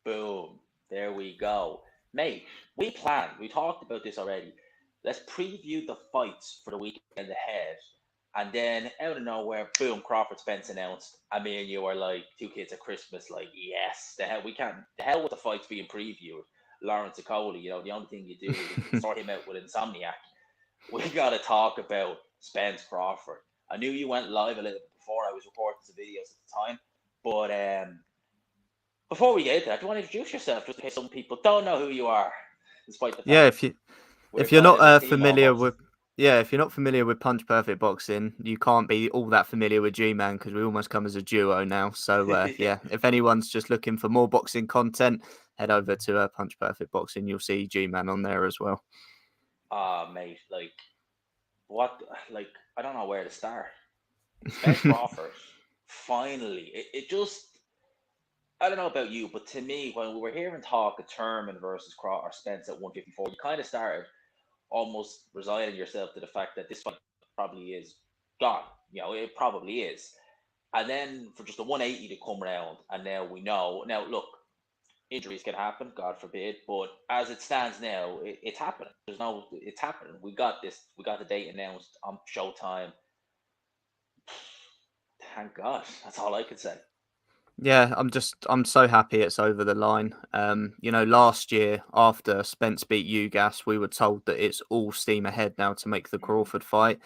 Boom. There we go. Mate, we talked about this already. Let's preview the fights for the weekend ahead. And then out of nowhere, boom, Crawford Spence announced. I mean, you were like two kids at Christmas, like, yes, the hell we can't the hell with the fights being previewed. Lawrence Okoli, the only thing you do is sort him out with Insomniac. We gotta talk about Spence Crawford. I knew you went live a little bit before I was recording some videos at the time, but before we get to that, do you want to introduce yourself just in case some people don't know who you are, despite the Yeah, fact we're if you're kind not of a team familiar almost. with if you're not familiar with Punch Perfect Boxing, you can't be all that familiar with Gman because we almost come as a duo now. So Yeah. if anyone's just looking for more boxing content, head over to Punch Perfect Boxing. You'll see Gman on there as well. Mate, like what? Like I don't know where to start. Spence Crawford, finally, it just. I don't know about you, but to me, when we were hearing talk of Terman versus Crawford or Spence at 154, you kind of started almost resigning yourself to the fact that this fight probably is gone. It probably is. And then for just a 180 to come around, and now we know. Now, look, injuries can happen, God forbid, but as it stands now, it's happening. It's happening. We got this. We got the date announced on Showtime. Thank God. That's all I can say. Yeah, I'm so happy it's over the line. Last year after Spence beat Ugas, we were told that it's all steam ahead now to make the Mm, Crawford fight.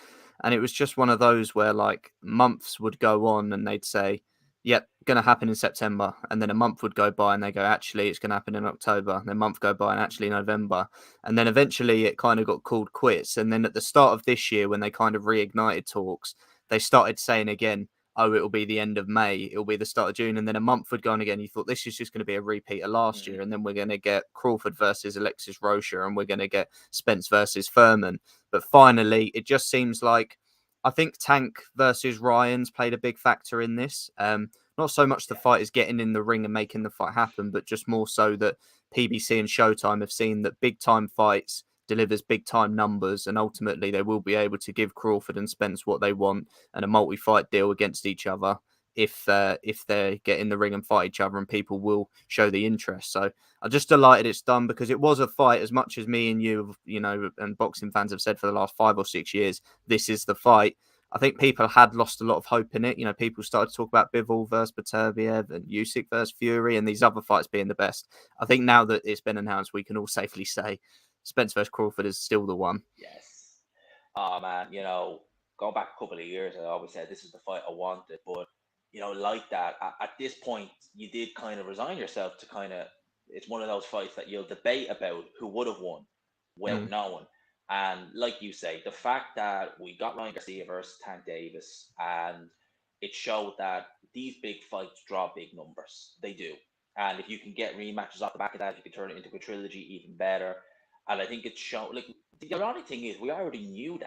And it was just one of those where like months would go on and they'd say, yep, gonna happen in September. And then a month would go by and they go, actually, it's gonna happen in October. And then a month go by and actually November. And then eventually it kind of got called quits. And then at the start of this year, when they kind of reignited talks, they started saying again, oh, it'll be the end of May, it'll be the start of June, and then a month would go on again. You thought this is just going to be a repeat of last mm, year, and then we're going to get Crawford versus Alexis Rocha, and we're going to get Spence versus Furman. But finally, it just seems like I think Tank versus Ryan's played a big factor in this. Not so much the yeah. fighters getting in the ring and making the fight happen, but just more so that PBC and Showtime have seen that big time fights delivers big time numbers, and ultimately they will be able to give Crawford and Spence what they want and a multi-fight deal against each other if they get in the ring and fight each other, and people will show the interest. So I'm just delighted it's done because it was a fight. As much as me and you, and boxing fans have said for the last 5 or 6 years, this is the fight. I think people had lost a lot of hope in it. People started to talk about Bivol versus Beterbiev and Usyk versus Fury and these other fights being the best. I think now that it's been announced, we can all safely say Spence versus Crawford is still the one. Yes. Oh man, going back a couple of years, I always said this is the fight I wanted, but like that, at this point, you did kind of resign yourself to kind of. It's one of those fights that you'll debate about who would have won without Mm. knowing. And like you say, the fact that we got Ryan Garcia versus Tank Davis, and it showed that these big fights draw big numbers. They do. And if you can get rematches off the back of that, you can turn it into a trilogy even better. And I think it's shown. Like the ironic thing is, we already knew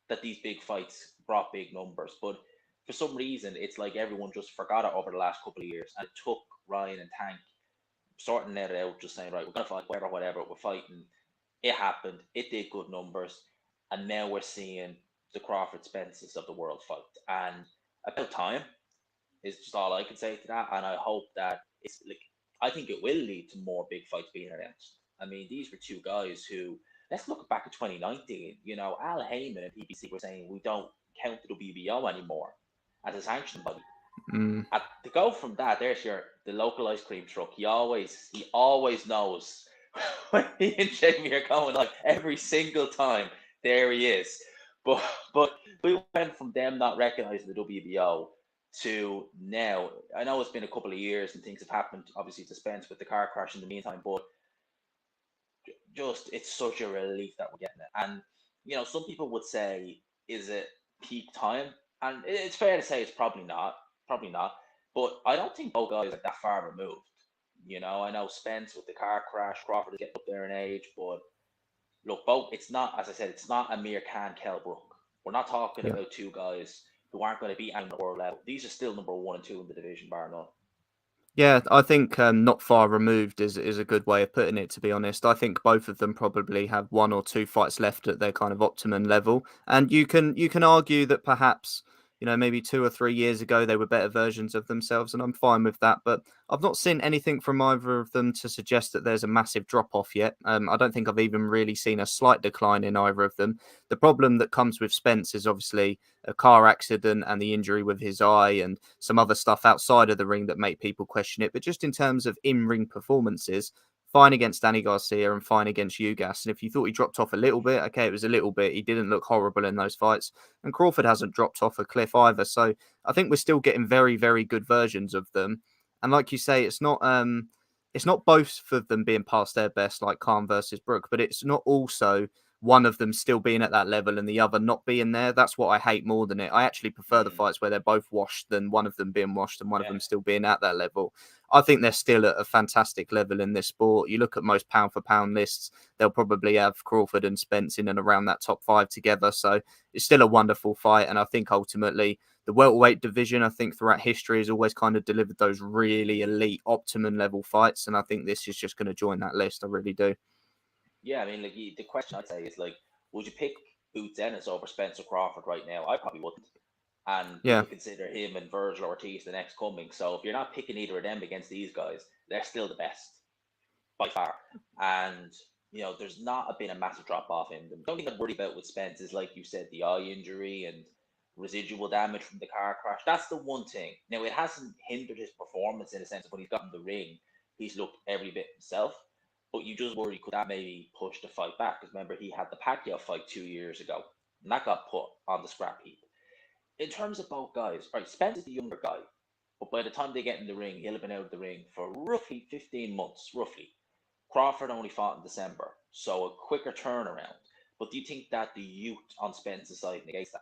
that these big fights brought big numbers, but for some reason, it's like everyone just forgot it over the last couple of years, and it took Ryan and Tank sorting it out, just saying, right, we're gonna fight whatever, we're fighting. It happened. It did good numbers, and now we're seeing the Crawford Spences of the world fight, and about time is just all I can say to that. And I hope that it's like I think it will lead to more big fights being announced. I mean, these were two guys who let's look back at 2019. Al Heyman and PBC were saying we don't count the WBO anymore as a sanctioned body. Mm. And to go from that, there's the local ice cream truck. He always knows when he and Jamie are going like every single time. There he is. But but we went from them not recognizing the WBO to now. I know it's been a couple of years and things have happened. Obviously, to Spence with the car crash in the meantime, but just it's such a relief that we're getting it. And some people would say, is it peak time? And it's fair to say it's probably not. But I don't think both guys are that far removed. I know Spence with the car crash, Crawford is getting up there in age, but look, both it's not, as I said, it's not Amir Khan, Kell Brook. We're not talking Yeah. about two guys who aren't going to be anyone at world level. These are still number one and two in the division, bar none. Yeah, I think not far removed is a good way of putting it, to be honest. I think both of them probably have one or two fights left at their kind of optimum level. And you can argue that perhaps maybe 2 or 3 years ago, they were better versions of themselves, and I'm fine with that. But I've not seen anything from either of them to suggest that there's a massive drop off yet. I don't think I've even really seen a slight decline in either of them. The problem that comes with Spence is obviously a car accident and the injury with his eye and some other stuff outside of the ring that make people question it. But just in terms of in-ring performances, fine against Danny Garcia and fine against Ugas. And if you thought he dropped off a little bit, okay, it was a little bit. He didn't look horrible in those fights. And Crawford hasn't dropped off a cliff either. So I think we're still getting very, very good versions of them. And like you say, it's not both of them being past their best like Khan versus Brook, but it's not also one of them still being at that level and the other not being there. That's what I hate more than it. I actually prefer the fights where they're both washed than one of them being washed and one of them still being at that level. I think they're still at a fantastic level in this sport. You look at most pound for pound lists, they'll probably have Crawford and Spence in and around that top 5 together. So it's still a wonderful fight. And I think ultimately the welterweight division, I think throughout history has always kind of delivered those really elite optimum level fights. And I think this is just going to join that list. I really do. Yeah, I mean, like the question I'd say is like, would you pick Boots Ennis over Spencer Crawford right now? I probably wouldn't. And Yeah. people consider him and Virgil Ortiz the next coming. So if you're not picking either of them against these guys, they're still the best by far. And there's not been a massive drop off in them. The only thing I'm worried about with Spence is, like you said, the eye injury and residual damage from the car crash. That's the one thing. Now, it hasn't hindered his performance in a sense of when he's got in the ring, he's looked every bit himself. But you just worry, could that maybe push the fight back? Because remember, he had the Pacquiao fight 2 years ago, and that got put on the scrap heap. In terms of both guys, right, Spence is the younger guy, but by the time they get in the ring, he'll have been out of the ring for roughly 15 months, roughly. Crawford only fought in December, so a quicker turnaround. But do you think that the youth on Spence's side negates that?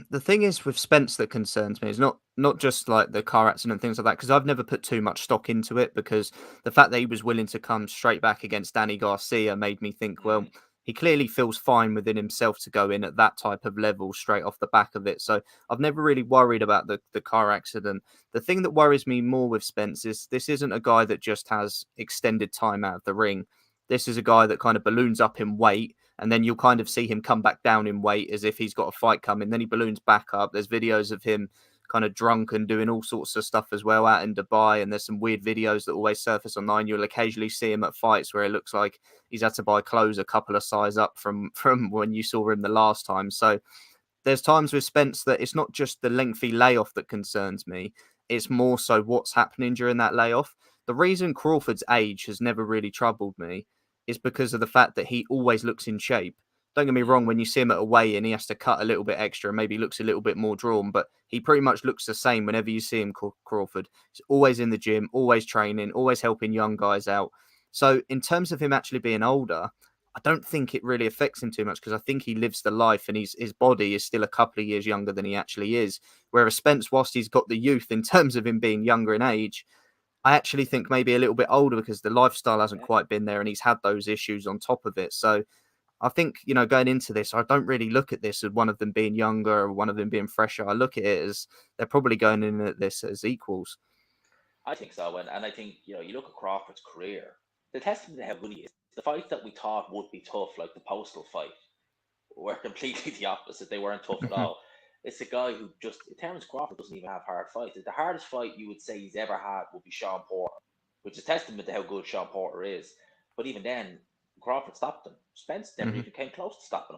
The thing is with Spence that concerns me is not just like the car accident and things like that, because I've never put too much stock into it, because the fact that he was willing to come straight back against Danny Garcia made me think, well, he clearly feels fine within himself to go in at that type of level straight off the back of it. So I've never really worried about the car accident. The thing that worries me more with Spence is this isn't a guy that just has extended time out of the ring. This is a guy that kind of balloons up in weight, and then you'll kind of see him come back down in weight as if he's got a fight coming. Then he balloons back up. There's videos of him kind of drunk and doing all sorts of stuff as well out in Dubai. And there's some weird videos that always surface online. You'll occasionally see him at fights where it looks like he's had to buy clothes a couple of size up from when you saw him the last time. So there's times with Spence that it's not just the lengthy layoff that concerns me. It's more so what's happening during that layoff. The reason Crawford's age has never really troubled me is because of the fact that he always looks in shape. Don't get me wrong, when you see him at a weigh-in, he has to cut a little bit extra and maybe looks a little bit more drawn, but he pretty much looks the same whenever you see him, Crawford. He's always in the gym, always training, always helping young guys out. So in terms of him actually being older, I don't think it really affects him too much, because I think he lives the life and his body is still a couple of years younger than he actually is. Whereas Spence, whilst he's got the youth in terms of him being younger in age, I actually think maybe a little bit older because the lifestyle hasn't quite been there and he's had those issues on top of it. So I think, going into this, I don't really look at this as one of them being younger or one of them being fresher. I look at it as they're probably going in at this as equals. I think so. And I think, you look at Crawford's career, the testament to how good he is, the fights that we thought would be tough, like the Postal fight, were completely the opposite. They weren't tough at all. It's a guy who Terence Crawford doesn't even have hard fights. The hardest fight you would say he's ever had would be Sean Porter, which is testament to how good Sean Porter is. But even then, Crawford stopped him. Spence never even came close to stopping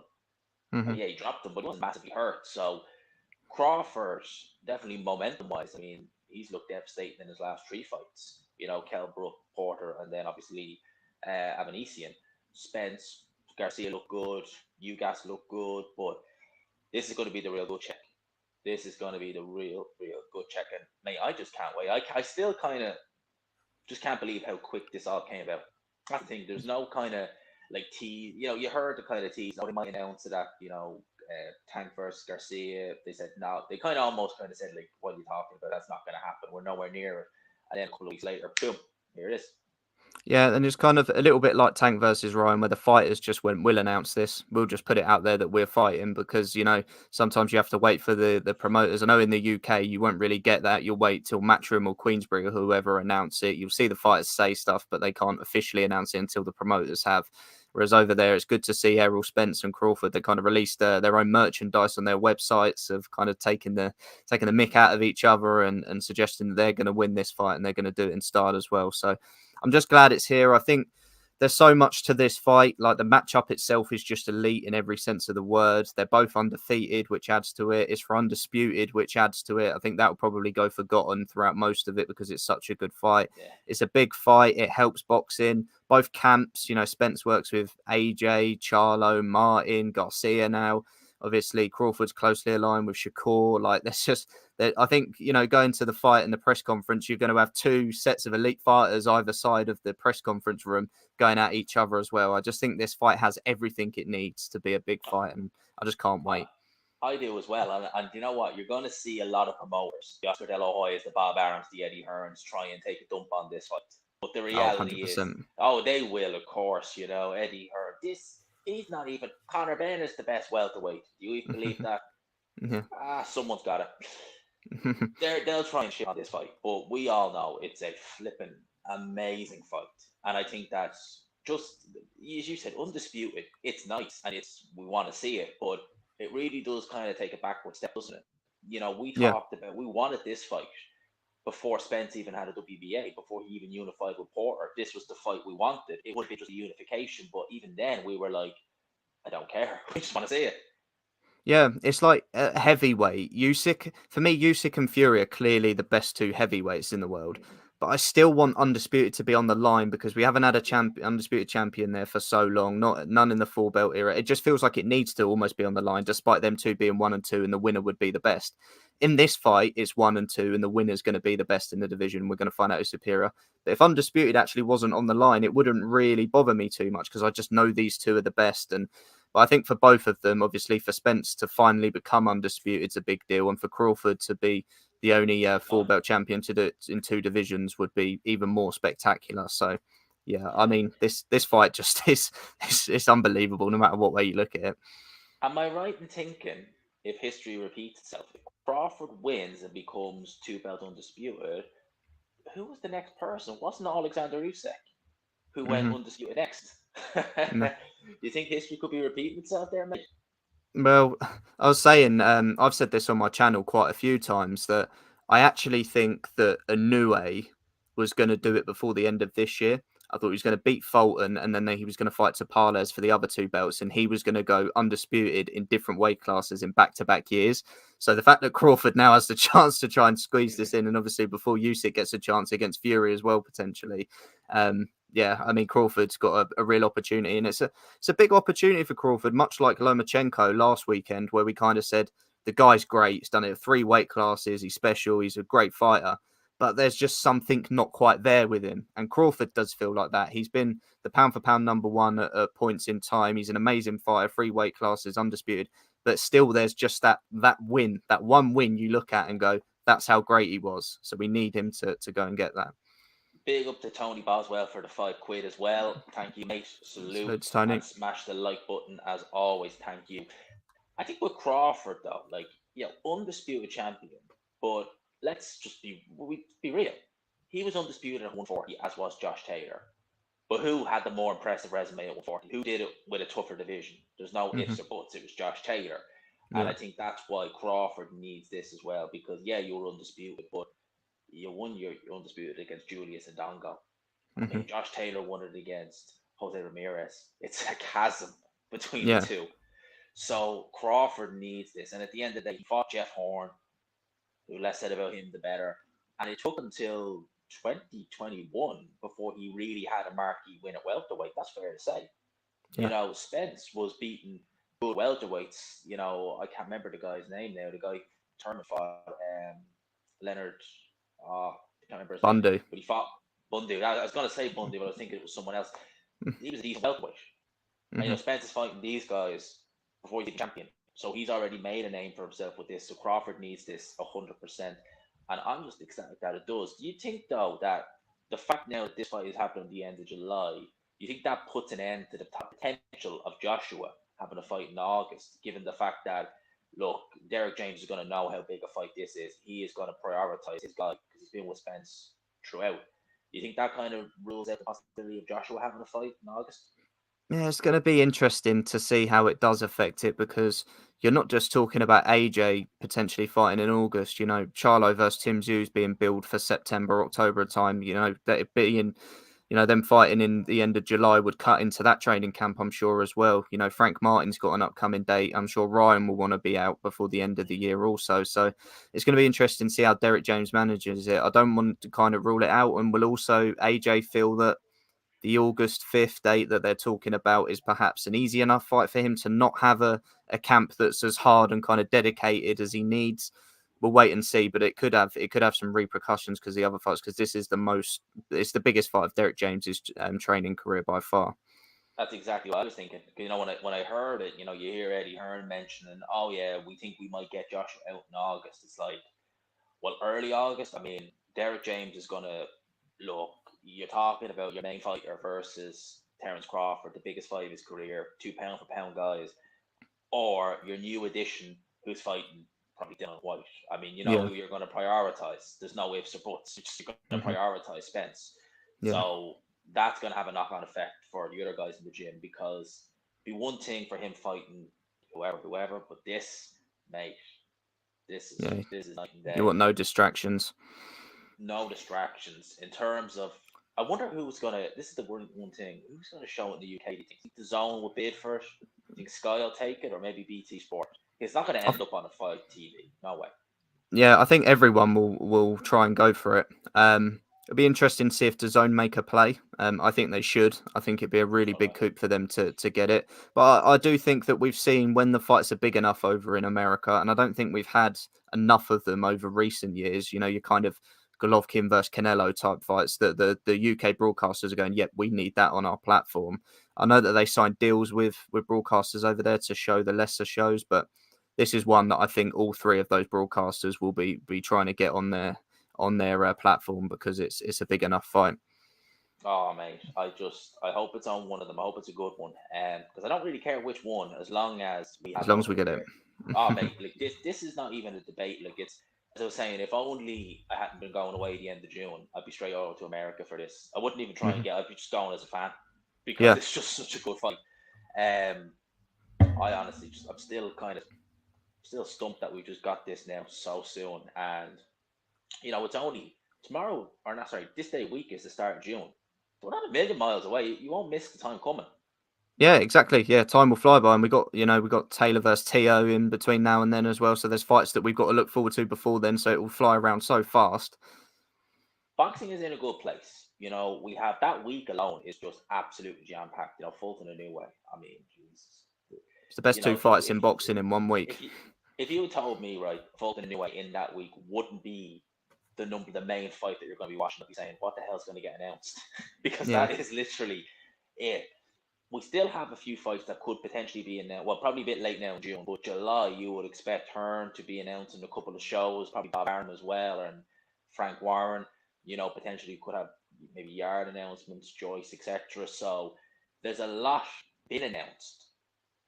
him. Yeah, he dropped him, but he wasn't massively hurt. So Crawford, definitely momentum-wise, I mean, he's looked devastating in his last 3 fights. Kell Brook, Porter, and then obviously Avanesian. Spence, Garcia looked good. Ugas looked good, but this is going to be the real good check. This is going to be the real good check. And mate, I just can't wait. I still kind of just can't believe how quick this all came about. I think there's no kind of like tease. You heard the kind of tease. They might announce it at Tank versus Garcia. They said no. They kind of almost said like, "What are you talking about? That's not going to happen. We're nowhere near it." And then a couple of weeks later, boom, here it is. Yeah, and it's kind of a little bit like Tank versus Ryan, where the fighters just went, "We'll announce this. We'll just put it out there that we're fighting," because sometimes you have to wait for the promoters. I know in the UK you won't really get that. You'll wait till Matchroom or Queensbury or whoever announce it. You'll see the fighters say stuff, but they can't officially announce it until the promoters have. Whereas over there, it's good to see Errol, Spence, and Crawford. They kind of released their own merchandise on their websites of kind of taking the mick out of each other and suggesting that they're going to win this fight and they're going to do it in style as well. So I'm just glad it's here. I think there's so much to this fight. Like the matchup itself is just elite in every sense of the word. They're both undefeated, which adds to it. It's for undisputed, which adds to it. I think that will probably go forgotten throughout most of it because it's such a good fight. Yeah. It's a big fight. It helps boxing. Both camps, Spence works with AJ, Charlo, Martin, Garcia now. Obviously, Crawford's closely aligned with Shakur. Like, there's just, I think, going to the fight and the press conference, you're going to have two sets of elite fighters either side of the press conference room going at each other as well. I just think this fight has everything it needs to be a big fight, and I just can't wait. I do as well. And you know what? You're going to see a lot of promoters, the Oscar De La Hoyas, the Bob Arams, the Eddie Hearns, try and take a dump on this fight. But the Oh, reality is, 100%. they will, of course. Eddie Hearn. He's not even. Conor Ben is the best welterweight. Do you even believe that? Yeah. Someone's got it. They'll try and shit on this fight, but we all know it's a flipping amazing fight. And I think that's just, as you said, undisputed. It's nice and we want to see it, but it really does kind of take a backward step, doesn't it? We Yeah. talked about, we wanted this fight before Spence even had a WBA, before he even unified with Porter. This was the fight we wanted. It would be just a unification, but even then we were like, I don't care. We just want to see it. Yeah, it's like heavyweight. For me, Usyk and Fury are clearly the best two heavyweights in the world. But I still want Undisputed to be on the line because we haven't had a undisputed champion there for so long. None in the full belt era. It just feels like it needs to almost be on the line, despite them two being 1 and 2, and the winner would be the best. In this fight, it's 1 and 2, and the winner's going to be the best in the division. We're going to find out who's superior. But if Undisputed actually wasn't on the line, it wouldn't really bother me too much because I just know these two are the best. But I think for both of them, obviously for Spence to finally become undisputed is a big deal, and for Crawford to be the only full belt champion to do it in 2 divisions would be even more spectacular. So, yeah, I mean, this fight just is it's unbelievable no matter what way you look at it. Am I right in thinking, if history repeats itself, if Crawford wins and becomes 2-belt undisputed, who was the next person? Wasn't Alexander Usyk who went undisputed next? No. Do you think history could be repeating itself there, mate? Well, I was saying, I've said this on my channel quite a few times that I actually think that Inoue was going to do it before the end of this year. I thought he was going to beat Fulton and then he was going to fight Tapales for the other 2 belts, and he was going to go undisputed in different weight classes in back-to-back years. So the fact that Crawford now has the chance to try and squeeze this in, and obviously before Usyk gets a chance against Fury as well, potentially. Yeah, I mean, Crawford's got a real opportunity, and it's a big opportunity for Crawford, much like Lomachenko last weekend, where we kind of said, the guy's great. He's done it at 3 weight classes. He's special. He's a great fighter. But there's just something not quite there with him. And Crawford does feel like that. He's been the pound-for-pound #1 at points in time. He's an amazing fighter, 3 weight classes, undisputed. But still, there's just that win, that one win you look at and go, that's how great he was. So we need him to go and get that. Big up to Tony Boswell for the £5 as well. Thank you, mate. Salute. Tony. And smash the like button as always. Thank you. I think with Crawford though, undisputed champion, but let's just be real. He was undisputed at 140, as was Josh Taylor. But who had the more impressive resume at 140? Who did it with a tougher division? There's no ifs or buts. It was Josh Taylor. And I think that's why Crawford needs this as well, because you were undisputed, but you won your undisputed against Julius and Dongo. I mean, Josh Taylor won it against Jose Ramirez. It's a chasm between the two. So Crawford needs this. And at the end of the day, he fought Jeff Horn. The less said about him, the better. And it took until 2021 before he really had a marquee win at welterweight. That's fair to say. Yeah. Spence was beating good welterweights. I can't remember the guy's name now. The guy tournament fought Leonard. I can't remember his Bundu. name. But he fought Bundu. I was going to say Bundu, but I was thinking it was someone else. He was a decent welterweight. And, Spence is fighting these guys before he's a champion. So he's already made a name for himself with this. So Crawford needs this 100%. And I'm just excited that it does. Do you think, though, that the fact now that this fight is happening at the end of July, you think that puts an end to the potential of Joshua having a fight in August, given the fact that, look, Derek James is going to know how big a fight this is. He is going to prioritize his guy because he's been with Spence throughout. Do you think that kind of rules out the possibility of Joshua having a fight in August? Yeah, it's going to be interesting to see how it does affect it, because you're not just talking about AJ potentially fighting in August. Charlo versus Tim Zhu's being billed for September, October time. That it being, them fighting in the end of July would cut into that training camp, I'm sure, as well. Frank Martin's got an upcoming date. I'm sure Ryan will want to be out before the end of the year also. So it's going to be interesting to see how Derek James manages it. I don't want to kind of rule it out. And will also AJ feel that the August 5th date that they're talking about is perhaps an easy enough fight for him to not have a camp that's as hard and kind of dedicated as he needs? We'll wait and see, but it could have some repercussions because the other fights, because it's the biggest fight of Derek James's training career by far. That's exactly what I was thinking. When I heard it, you hear Eddie Hearn mentioning, "Oh yeah, we think we might get Joshua out in August." It's like, well, early August. I mean, Derek James is gonna look. You're talking about your main fighter versus Terence Crawford, the biggest fight of his career, two pound for pound guys, or your new addition who's fighting probably Dylan White. I mean, you know Yeah. who you're going to prioritize. There's no ifs or buts. You're going to Hmm. prioritize Spence. Yeah. So that's going to have a knock on effect for the other guys in the gym, because it'd be one thing for him fighting whoever, but this, mate, this is Yeah. this is night and You day. want no distractions. No distractions in terms of. I wonder who's gonna. This is the one thing. Who's gonna show it in the UK? Do you think the Zone will bid for it? Do you think Sky will take it, or maybe BT Sport? It's not gonna I end up on a fight TV. No way. Yeah, I think everyone will try and go for it. It'll be interesting to see if DAZN make a play. I think they should. I think it'd be a really big Okay. coup for them to get it. But I do think that we've seen when the fights are big enough over in America, and I don't think we've had enough of them over recent years. Your kind of Golovkin versus Canelo type fights that the UK broadcasters are going, yep, we need that on our platform. I know that they signed deals with broadcasters over there to show the lesser shows, but this is one that I think all three of those broadcasters will be trying to get on their platform, because it's a big enough fight. Oh mate, I hope it's on one of them. I hope it's a good one. Because I don't really care which one, as long as we As have it long as we over get it. here. Oh mate, like this is not even a debate. Like, it's, as I was saying, if only I hadn't been going away at the end of June, I'd be straight over to America for this. I wouldn't even try and Mhm. get. I'd be just going as a fan, because Yeah, it's just such a good fight. Um, I honestly I'm still kind of still stumped that we just got this now so soon, and it's only tomorrow, or not, sorry, this day week is the start of June. So we're not a million miles away. You won't miss the time coming. yeah, exactly. Yeah, time will fly by, and we got Taylor versus Tio in between now and then as well. So there's fights that we've got to look forward to before then. So it will fly around so fast. Boxing is in a good place. We have that week alone is just absolutely jam packed. Fulton a new way. I mean, Jesus. It's the best two If you fights in boxing in one week. if you if you told me, right, Fulton a new way in that week wouldn't be the main fight that you're going to be watching, I'd be saying, what the hell's going to get announced? Because Yeah, that is literally it. We still have a few fights that could potentially be in now. Well, probably a bit late now in June, but July you would expect Hearn to be announcing a couple of shows, probably Bob Arum as well, and Frank Warren. Potentially could have maybe Yard announcements, Joyce, etc. So there's a lot been announced,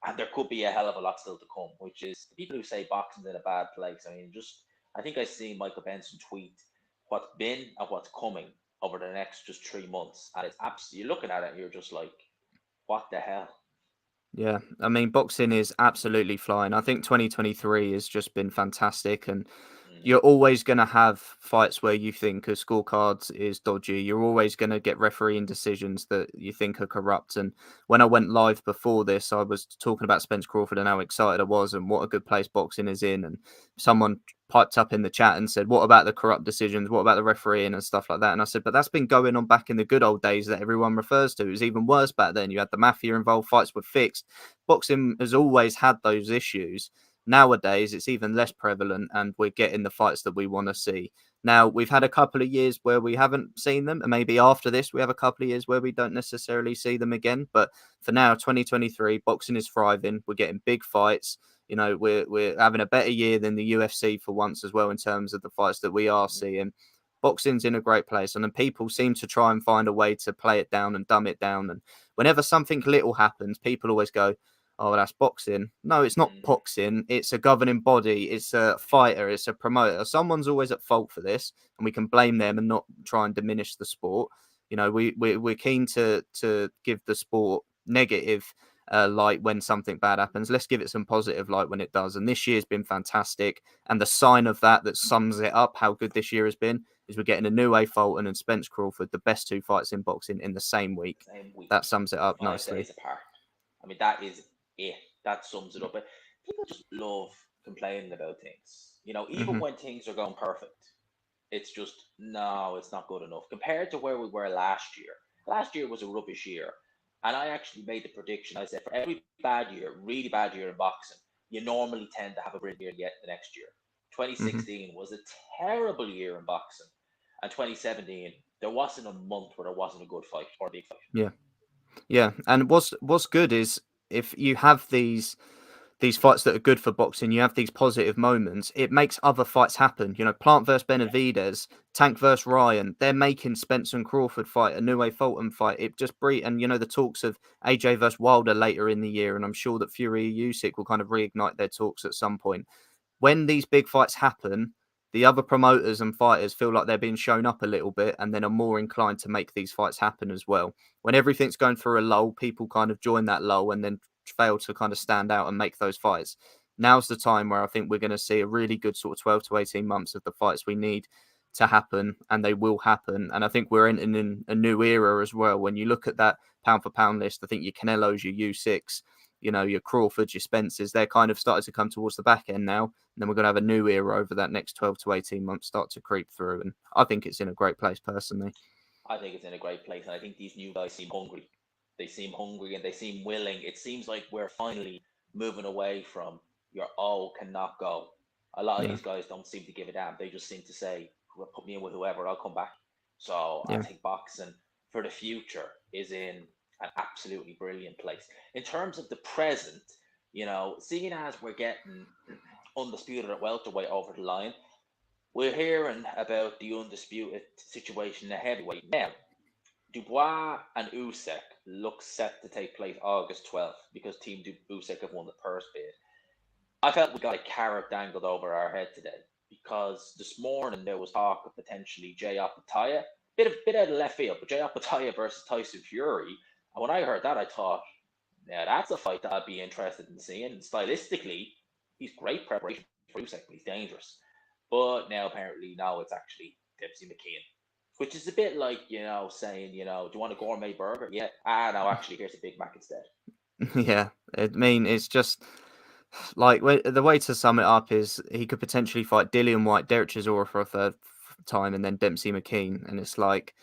and there could be a hell of a lot still to come. Which is the people who say boxing's in a bad place. I mean, I think I see Michael Benson tweet what's been and what's coming over the next just 3 months, and it's absolutely, you're looking at it and you're just like, what the hell? yeah. I mean, boxing is absolutely flying. I think 2023 has just been fantastic, and Mm, you're always going to have fights where you think a scorecard is dodgy. You're always going to get refereeing decisions that you think are corrupt. And when I went live before this, I was talking about Spence Crawford and how excited I was and what a good place boxing is in. And someone piped up in the chat and said, "What about the corrupt decisions? What about the refereeing and stuff like that?" And I said, "But that's been going on back in the good old days that everyone refers to. It was even worse back then. You had the mafia involved, fights were fixed. Boxing has always had those issues. Nowadays, it's even less prevalent, and we're getting the fights that we want to see. Now, we've had a couple of years where we haven't seen them, and maybe after this, we have a couple of years where we don't necessarily see them again. But for now, 2023, boxing is thriving. We're getting big fights. We're having a better year than the UFC for once as well in terms of the fights that we are mm, seeing. Boxing's in a great place, and then people seem to try and find a way to play it down and dumb it down. And whenever something little happens, people always go, "Oh, that's boxing." No, it's not mm, boxing. It's a governing body. It's a fighter. It's a promoter. Someone's always at fault for this, and we can blame them and not try and diminish the sport. We're keen to give the sport negative light when something bad happens. Let's give it some positive light when it does. And this year's been fantastic. And the sign of that sums it up, how good this year has been, is we're getting a new A. Fulton and Spence Crawford, the best 2 fights in boxing in the same week. Same week, That sums it up 5 nicely. days apart. I mean, that is it. That sums it up. But people just love complaining about things. Even when things are going perfect, it's just, no, it's not good enough compared to where we were last year. Last year was a rubbish year. And I actually made the prediction. I said, for every bad year, really bad year in boxing, you normally tend to have a brilliant year yet the next year. 2016 was a terrible year in boxing. And 2017, there wasn't a month where there wasn't a good fight or a big fight. Yeah. And what's good is if you have these fights that are good for boxing, you have these positive moments, it makes other fights happen. Plant versus Benavidez, Tank versus Ryan, they're making Spence and Crawford fight, a new A. Fulton fight. It just and the talks of AJ versus Wilder later in the year, and I'm sure that Fury Usyk will kind of reignite their talks at some point. When these big fights happen, the other promoters and fighters feel like they're being shown up a little bit and then are more inclined to make these fights happen as well. When everything's going through a lull, people kind of join that lull and then fail to kind of stand out and make those fights. Now's the time where I think we're going to see a really good sort of 12 to 18 months of the fights we need to happen, and they will happen. And I think we're in a new era as well. When you look at that pound for pound list, I think your Canelos, your Usyks, your Crawfords, your Spencers, they're kind of starting to come towards the back end now. And then we're going to have a new era over that next 12 to 18 months start to creep through. And I think it's in a great place personally. I think it's in a great place. And I think these new guys seem hungry. They seem hungry and they seem willing. It seems like we're finally moving away from cannot go. A lot of these guys don't seem to give a damn. They just seem to say, put me in with whoever, I'll come back. So I think boxing for the future is in an absolutely brilliant place. In terms of the present, seeing as we're getting undisputed at welterweight over the line, we're hearing about the undisputed situation in the heavyweight. Now, Dubois and Usyk look set to take place August 12th because Team Usyk have won the purse bid. I felt we got a carrot dangled over our head today because this morning there was talk of potentially Jay Opetaia, bit out of left field, but Jay Opetaia versus Tyson Fury. And when I heard that, I thought, yeah, that's a fight that I'd be interested in seeing. And stylistically, he's great preparation for Usyk, but he's dangerous. But now apparently, no, it's actually Dempsey McKean, which is a bit like, saying, do you want a gourmet burger? Yeah. No, actually, here's a Big Mac instead. Yeah. I mean, it's just like the way to sum it up is he could potentially fight Dillian White, Derek Chisora for a third time, and then Dempsey McKean. And it's like,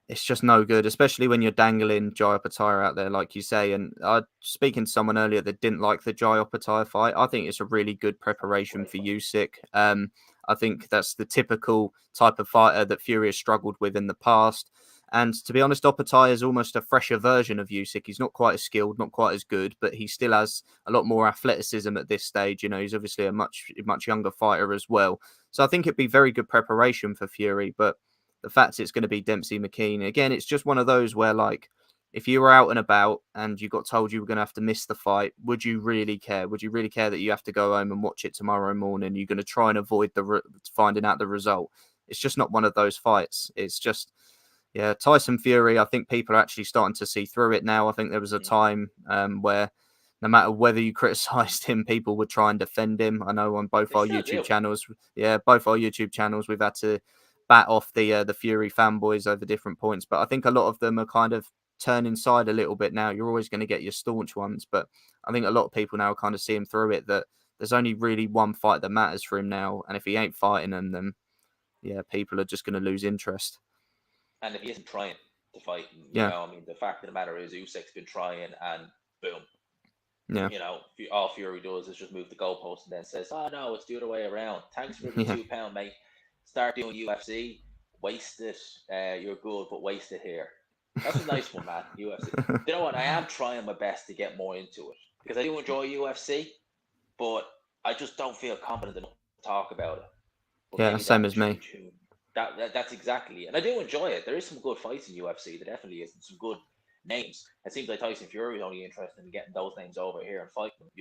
it's just no good, especially when you're dangling Jai Opetaia out there, like you say. And speaking to someone earlier that didn't like the Jai Opetaia fight, I think it's a really good preparation for Usyk. I think that's the typical type of fighter that Fury has struggled with in the past. And to be honest, Opetaia is almost a fresher version of Usyk. He's not quite as skilled, not quite as good, but he still has a lot more athleticism at this stage. He's obviously a much younger fighter as well. So I think it'd be very good preparation for Fury. But the fact it's going to be Dempsey McKean, again, it's just one of those where, like, if you were out and about and you got told you were going to have to miss the fight, would you really care? Would you really care that you have to go home and watch it tomorrow morning? You're going to try and avoid finding out the result. It's just not one of those fights. It's just, yeah, Tyson Fury, I think people are actually starting to see through it now. I think there was a time where no matter whether you criticised him, people would try and defend him. I know on both our YouTube channels, we've had to bat off the Fury fanboys over different points. But I think a lot of them are kind of turning side a little bit now. You're always going to get your staunch ones, but I think a lot of people now are kind of seeing through it that there's only really one fight that matters for him now. And if he ain't fighting them, then yeah, people are just going to lose interest. And if he isn't trying to fight, the fact of the matter is Usyk's been trying and boom. Yeah. All Fury does is just move the goalpost and then says, oh no, it's the other way around. Thanks for the £2, mate. Start doing UFC. Waste it. You're good, but waste it here. That's a nice one, man. UFC. You know what? I am trying my best to get more into it because I do enjoy UFC, but I just don't feel confident enough to talk about it. But same as me. That's exactly it. And I do enjoy it. There is some good fights in UFC. There definitely is. And some good names. It seems like Tyson Fury is only interested in getting those names over here and fighting them.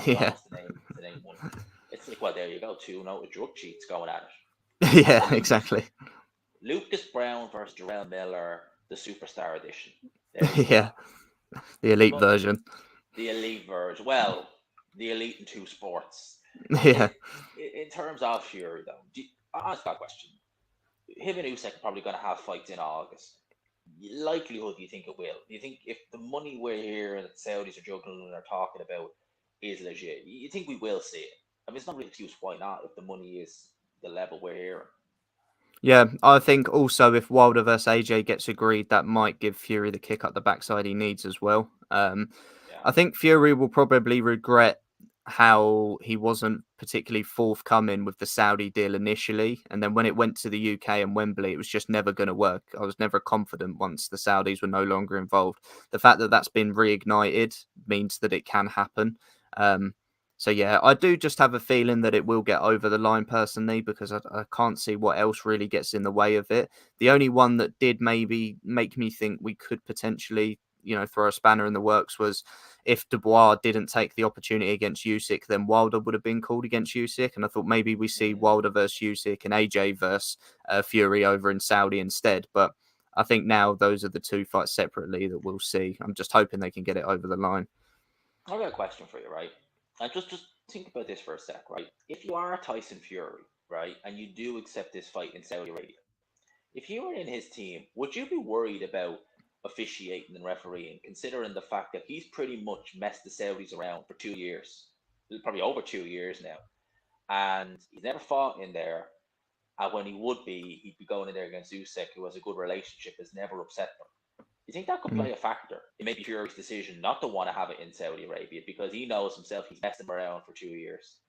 You have to name one. It's like, well, there you go. 2 with drug cheats going at it. Yeah, exactly. Lucas Brown versus Jarrell Miller, the Superstar Edition. Yeah. The elite version. The elite version. Well, the elite in two sports. Yeah. It, in terms of Fury, though, I ask that question. Him and Usyk are probably going to have fights in August. Likelihood, do you think it will? Do you think if the money we're here that Saudis are juggling and are talking about is legit, you think we will see it? I mean, it's not really an excuse why not if the money is the level we're here. Yeah, I think also if Wilder versus AJ gets agreed, that might give Fury the kick up the backside he needs as well. Yeah. I think Fury will probably regret how he wasn't particularly forthcoming with the Saudi deal initially. And then when it went to the UK and Wembley, it was just never going to work. I was never confident once the Saudis were no longer involved. The fact that that's been reignited means that it can happen. So yeah, I do just have a feeling that it will get over the line personally because I can't see what else really gets in the way of it. The only one that did maybe make me think we could potentially, throw a spanner in the works was if Dubois didn't take the opportunity against Usyk, then Wilder would have been called against Usyk. And I thought maybe we see Wilder versus Usyk and AJ versus Fury over in Saudi instead. But I think now those are the two fights separately that we'll see. I'm just hoping they can get it over the line. I've got a question for you, right? And just think about this for a sec, right? If you are Tyson Fury, right, and you do accept this fight in Saudi Arabia, if you were in his team, would you be worried about officiating and refereeing, considering the fact that he's pretty much messed the Saudis around for 2 years, probably over 2 years now, and he's never fought in there. And when he would be, he'd be going in there against Usyk, who has a good relationship, has never upset them. You think that could Mm. play a factor in maybe Fury's decision not to want to have it in Saudi Arabia because he knows himself he's messed them around for 2 years?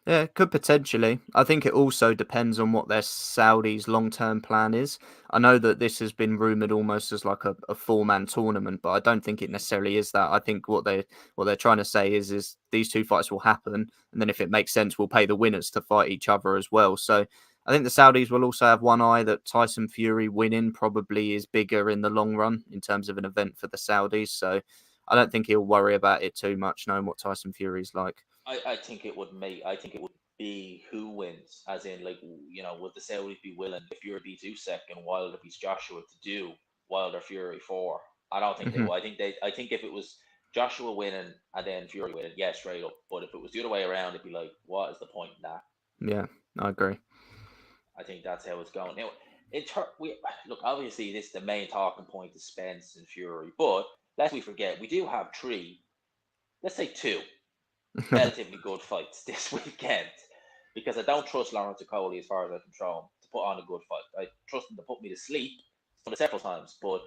Yeah, it could potentially. I think it also depends on what their Saudis' long-term plan is. I know that this has been rumored almost as like a four-man tournament, but I don't think it necessarily is that. I think what they're trying to say is these two fights will happen, and then if it makes sense, we'll pay the winners to fight each other as well. So I think the Saudis will also have one eye that Tyson Fury winning probably is bigger in the long run in terms of an event for the Saudis. So I don't think he'll worry about it too much, knowing what Tyson Fury's like. I think it would make. I think it would be who wins, as in like would the Saudis be willing if Fury beats Usyk and Wilder beats Joshua to do Wilder Fury 4? I don't think they Hmm. will. I think if it was Joshua winning and then Fury winning, yeah, straight up. But if it was the other way around, it'd be like, what is the point in that? Yeah, I agree. I think that's how it's going. Now, we look, obviously this the main talking point is Spence and Fury, but lest we forget, we do have three, let's say two relatively good fights this weekend because I don't trust Lawrence Okoli as far as I can throw him to put on a good fight. I trust him to put me to sleep. He's done it several times, but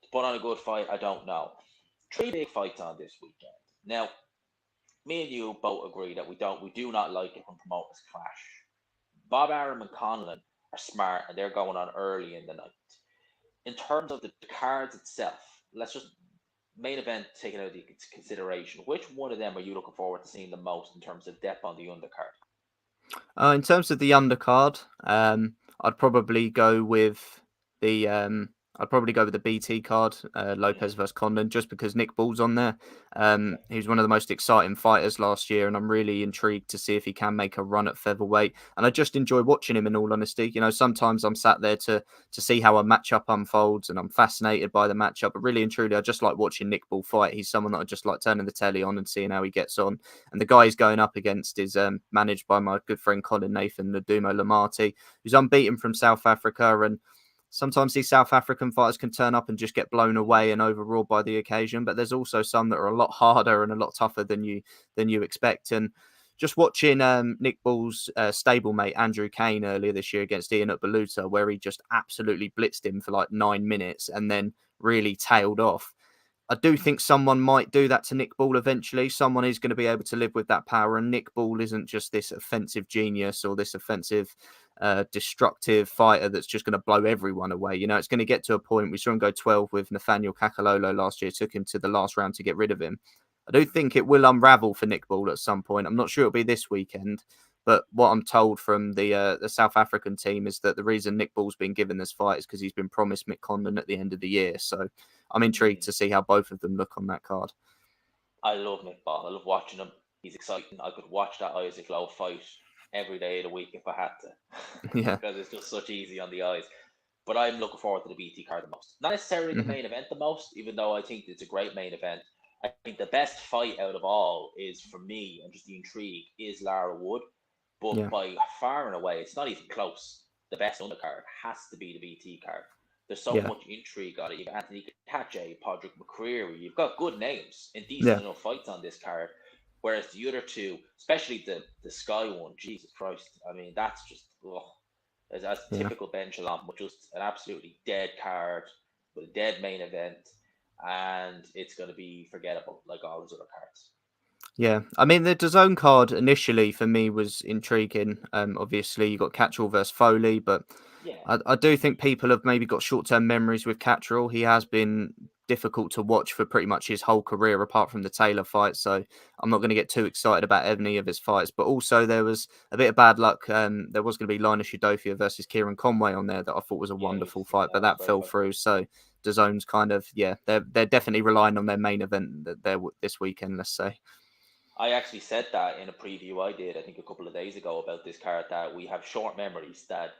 to put on a good fight, I don't know. Three big fights on this weekend. Now, me and you both agree that we do not like it when promoters clash. Bob Arum and Conlon are smart and they're going on early in the night. In terms of the cards itself, let's just main event taken out of consideration. Which one of them are you looking forward to seeing the most in terms of depth on the undercard? In terms of the undercard, I'd probably go with the I'd probably go with the BT card, Lopez Mm-hmm. versus Condon, just because Nick Ball's on there. Okay. He was one of the most exciting fighters last year, and I'm really intrigued to see if he can make a run at featherweight. And I just enjoy watching him. In all honesty, sometimes I'm sat there to see how a matchup unfolds, and I'm fascinated by the matchup. But really and truly, I just like watching Nick Ball fight. He's someone that I just like turning the telly on and seeing how he gets on. And the guy he's going up against is managed by my good friend Colin Nathan Nadumo Lamati, who's unbeaten from South Africa. And sometimes these South African fighters can turn up and just get blown away and overawed by the occasion. But there's also some that are a lot harder and a lot tougher than you expect. And just watching Nick Ball's stablemate Andrew Kane earlier this year against Ian at Baluta, where he just absolutely blitzed him for like 9 minutes and then really tailed off. I do think someone might do that to Nick Ball eventually. Someone is going to be able to live with that power. And Nick Ball isn't just this offensive genius or this offensive, destructive fighter that's just going to blow everyone away. It's going to get to a point. We saw him go 12 with Nathaniel Kakalolo last year. It took him to the last round to get rid of him. I do think it will unravel for Nick Ball at some point. I'm not sure it'll be this weekend. But what I'm told from the South African team is that the reason Nick Ball's been given this fight is because he's been promised Mick Condon at the end of the year. So I'm intrigued Mm. to see how both of them look on that card. I love Nick Ball. I love watching him. He's exciting. I could watch that Isaac Lowe fight every day of the week if I had to Yeah. because it's just such easy on the eyes. but I'm looking forward to the BT card the most. Not necessarily the Hmm. main event the most, even though I think it's a great main event. I think the best fight out of all is, for me, and just the intrigue, is Lara Wood. But Yeah, by far and away, it's not even close. The best undercard has to be the BT card. There's so yeah, much intrigue on it. You've Anthony Cache, Podrick McCreary. You've got good names in decent yeah, enough fights on this card. Whereas the other two, especially the Sky one, Jesus Christ. I mean, that's just, ugh. That's yeah. typical Benjamin, but just an absolutely dead card with a dead main event, and it's going to be forgettable like all his other cards. Yeah, I mean the DAZN card initially for me was intriguing. Obviously you got Catchall versus Foley, but Yeah, I do think people have maybe got short-term memories with Catchall. He has been difficult to watch for pretty much his whole career, apart from the Taylor fight. So I'm not going to get too excited about any of his fights. But also there was a bit of bad luck. There was going to be Linus Udofia versus Kieran Conway on there that I thought was a yeah, wonderful fight, but that was that a great fell fight. through. So DAZN's kind of they're definitely relying on their main event that they're this weekend. Let's say. I actually said that in a preview I did, I think a couple of days ago, about this card, that we have short memories, that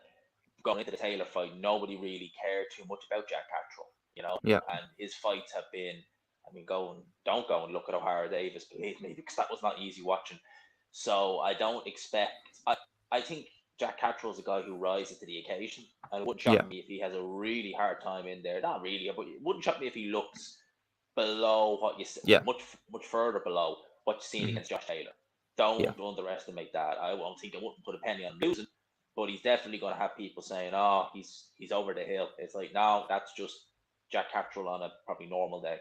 going into the Taylor fight, nobody really cared too much about Jack Cattrall, Yeah. and his fights have been, I mean, don't go and look at O'Hara Davis, believe me, because that was not easy watching. So I don't expect, I think Jack Cattrall's a guy who rises to the occasion, and it wouldn't Yeah. shock me if he has a really hard time in there. Not really, but it wouldn't shock me if he looks below what you see, Yeah. much further below what you've seen Mhm. against Josh Taylor. Yeah. Don't underestimate that. I won't think I wouldn't put a penny on losing, but he's definitely going to have people saying, "Oh, he's over the hill." It's like, no, that's just Jack Cattrall on a probably normal day.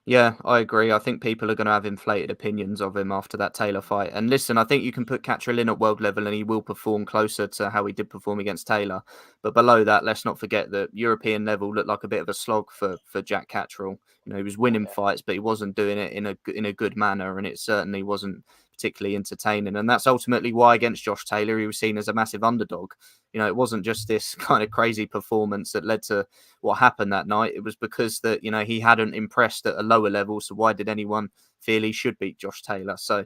Yeah, I agree. I think people are going to have inflated opinions of him after that Taylor fight. And listen, I think you can put Cattrall in at world level and he will perform closer to how he did perform against Taylor. But below that, let's not forget that European level looked like a bit of a slog for Jack Cattrall. He was Oh winning yeah, fights, but he wasn't doing it in a good manner, and it certainly wasn't particularly entertaining. And that's ultimately why against Josh Taylor he was seen as a massive underdog. It wasn't just this kind of crazy performance that led to what happened that night. It was because that he hadn't impressed at a lower level. So why did anyone feel he should beat Josh Taylor? So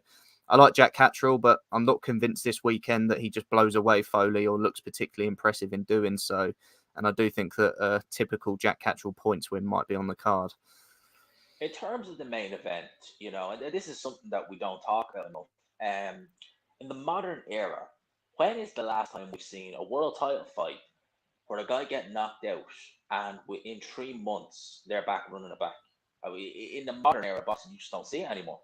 I like Jack Cattrall, but I'm not convinced this weekend that he just blows away Foley or looks particularly impressive in doing so. And I do think that a typical Jack Cattrall points win might be on the card. in terms of the main event, and this is something that we don't talk about enough. Um, in the modern era, when is the last time we've seen a world title fight where a guy get knocked out and within 3 months they're back running it back? I mean, in the modern era of boxing, you just don't see it anymore.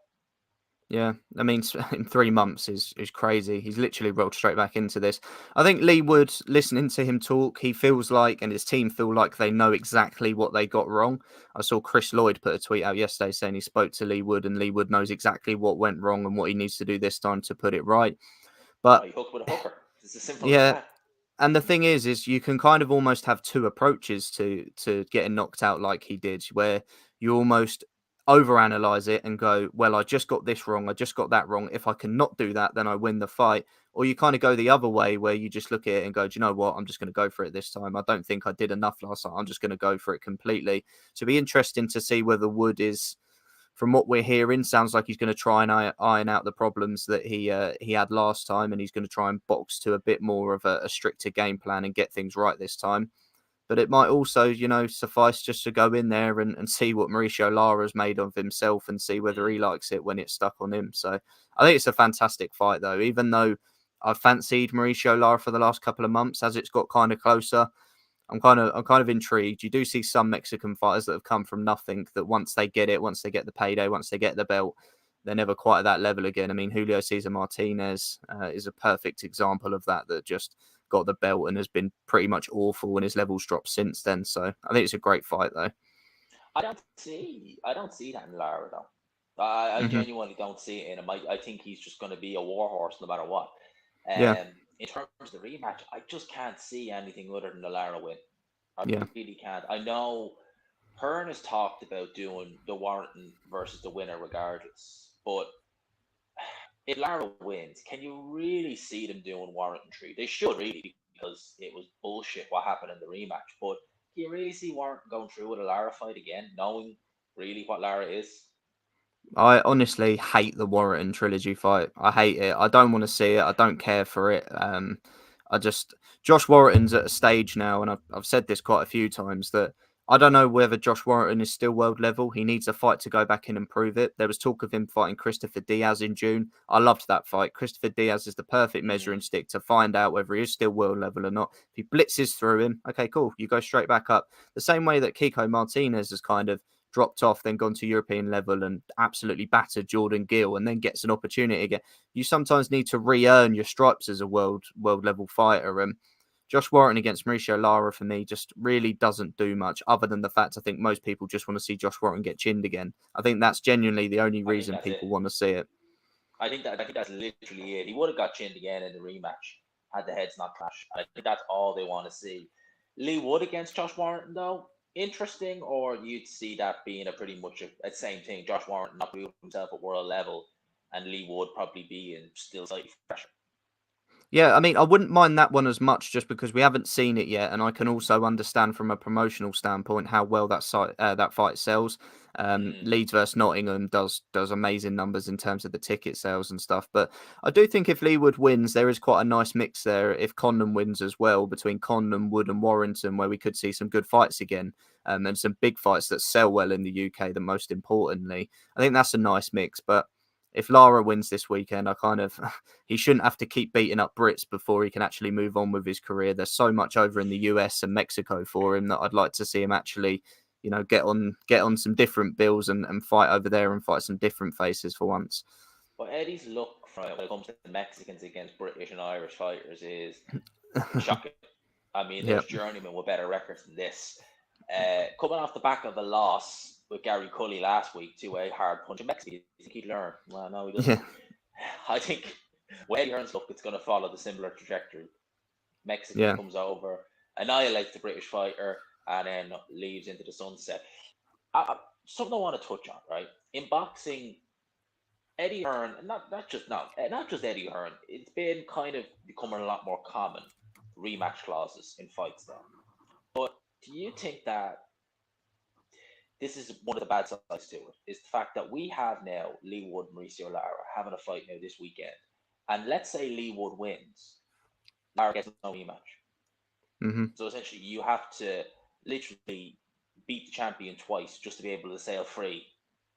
Yeah, I mean, in 3 months is crazy. He's literally rolled straight back into this. I think Lee Wood, listening to him talk, he feels like, and his team feel like they know exactly what they got wrong. I saw Chris Lloyd put a tweet out yesterday saying he spoke to Lee Wood, and Lee Wood knows exactly what went wrong and what he needs to do this time to put it right. Oh, But you hooked with a hooker. It's as simple as yeah, that. and the thing is you can kind of almost have two approaches to getting knocked out like he did, where you almost overanalyze it and go, well, I just got this wrong, I just got that wrong. If I can not do that, then I win the fight. Or you kind of go the other way where you just look at it and go, do you know what? I'm just going to go for it this time. I don't think I did enough last time. I'm just going to go for it completely. So it'll be interesting to see whether Wood is, from what we're hearing, sounds like he's going to try and iron out the problems that he had last time, and he's going to try and box to a bit more of a stricter game plan and get things right this time. But it might also, suffice just to go in there and see what Mauricio Lara's made of himself and see whether Mm. he likes it when it's stuck on him. So I think it's a fantastic fight, though. Even though I've fancied Mauricio Lara for the last couple of months, as it's got kind of closer, I'm kind of intrigued. You do see some Mexican fighters that have come from nothing that once they get it, once they get the payday, once they get the belt, they're never quite at that level again. I mean, Julio Cesar Martinez is a perfect example of that. That just got the belt and has been pretty much awful, and his levels dropped since then. So I think it's a great fight, though. I don't see that in Lara though. I Hmm. genuinely don't see it in him. I think he's just going to be a war horse no matter what. Yeah, In terms of the rematch, I just can't see anything other than the Lara win. I yeah. really can't. I know Hearn has talked about doing the Warrington versus the winner regardless, but if Lara wins, can you really see them doing Warrington 3? They should really, because it was bullshit what happened in the rematch. But can you really see Warrington going through with a Lara fight again, knowing really what Lara is? I honestly hate the Warrington trilogy fight. I hate it. I don't want to see it. I don't care for it. Josh Warrington's at a stage now, and I've said this quite a few times, that I don't know whether Josh Warrington is still world level. He needs a fight to go back in and prove it. There was talk of him fighting Christopher Diaz in June. I loved that fight. Christopher Diaz is the perfect measuring stick to find out whether he is still world level or not. If he blitzes through him, okay, cool, you go straight back up. The same way that Kiko Martinez has kind of dropped off, then gone to European level and absolutely battered Jordan Gill, and then gets an opportunity again. You sometimes need to re-earn your stripes as a world level fighter. And Josh Warrington against Mauricio Lara for me just really doesn't do much, other than the fact I think most people just want to see Josh Warrington get chinned again. I think that's genuinely the only I think reason that's it. people want to see it. I think that's literally it. He would have got chinned again in the rematch had the heads not clashed. I think that's all they want to see. Lee Wood against Josh Warrington, though, interesting, or you'd see that being a pretty much a same thing. Josh Warrington not proving himself at world level, and Lee Wood probably being still slightly fresher. Yeah, I mean, I wouldn't mind that one as much just because we haven't seen it yet, and I can also understand from a promotional standpoint how well that fight sells. Leeds versus Nottingham does amazing numbers in terms of the ticket sales and stuff. But I do think if Lee Wood wins, there is quite a nice mix there. If Conlon wins as well, between Conlon, Wood, and Warrington, where we could see some good fights again, and some big fights that sell well in the UK. The most importantly, I think that's a nice mix. But if Lara wins this weekend, I kind of he shouldn't have to keep beating up Brits before he can actually move on with his career. There's so much over in the US and Mexico for him that I'd like to see him actually, get on some different bills and fight over there and fight some different faces for once. But Eddie's look when it comes to Mexicans against British and Irish fighters is shocking. I mean, Yeah, there's journeymen with better records than this. Coming off the back of a loss with Gary Cully last week to a hard punching Mexican, you think he'd learn? Well, no, he doesn't. yeah, I think when Eddie Hearn's look, it's going to follow the similar trajectory. Mexican yeah. comes over, annihilates the British fighter, and then leaves into the sunset. Something I want to touch on, right? In boxing, Eddie Hearn, not just Eddie Hearn, it's been kind of becoming a lot more common rematch clauses in fights now. But do you think that this is one of the bad sides to it? Is the fact that we have now Lee Wood, Mauricio Lara having a fight now this weekend, and let's say Lee Wood wins, Lara gets no rematch. Mm-hmm. So essentially, you have to literally beat the champion twice just to be able to sail free.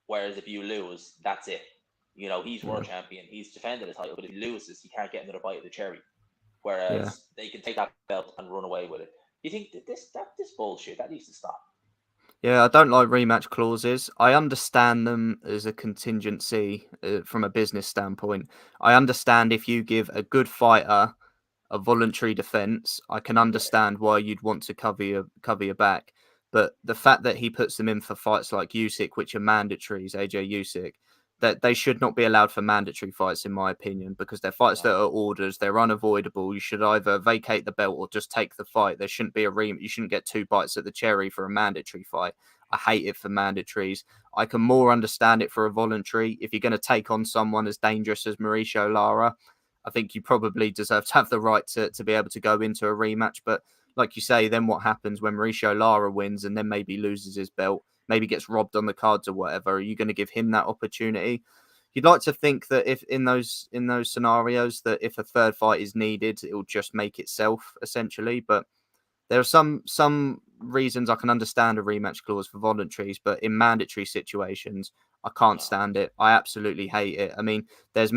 Whereas if you lose, that's it. He's world Yeah, champion. He's defended his title, but if he loses, he can't get another bite of the cherry. yeah. Whereas they can take that belt and run away with it. You think that this bullshit that needs to stop? Yeah, I don't like rematch clauses. I understand them as a contingency from a business standpoint. I understand if you give a good fighter a voluntary defense, I can Yeah, understand why you'd want to cover your back. But the fact that he puts them in for fights like Usyk, which are mandatories, AJ Usyk, that they should not be allowed for mandatory fights, in my opinion, because they're fights no, that are orders, they're unavoidable. You should either vacate the belt or just take the fight. There shouldn't be a You shouldn't get two bites at the cherry for a mandatory fight. I hate it for mandatories. I can more understand it for a voluntary. If you're going to take on someone as dangerous as Mauricio Lara, I think you probably deserve to have the right to be able to go into a rematch. But like you say, then what happens when Mauricio Lara wins and then maybe loses his belt, maybe gets robbed on the cards or whatever? Are you going to give him that opportunity? You'd like to think that if in those scenarios that if a third fight is needed, it will just make itself essentially. But there are some reasons I can understand a rematch clause for voluntaries, but in mandatory situations, I can't no. stand it. I absolutely hate it. I mean, there's a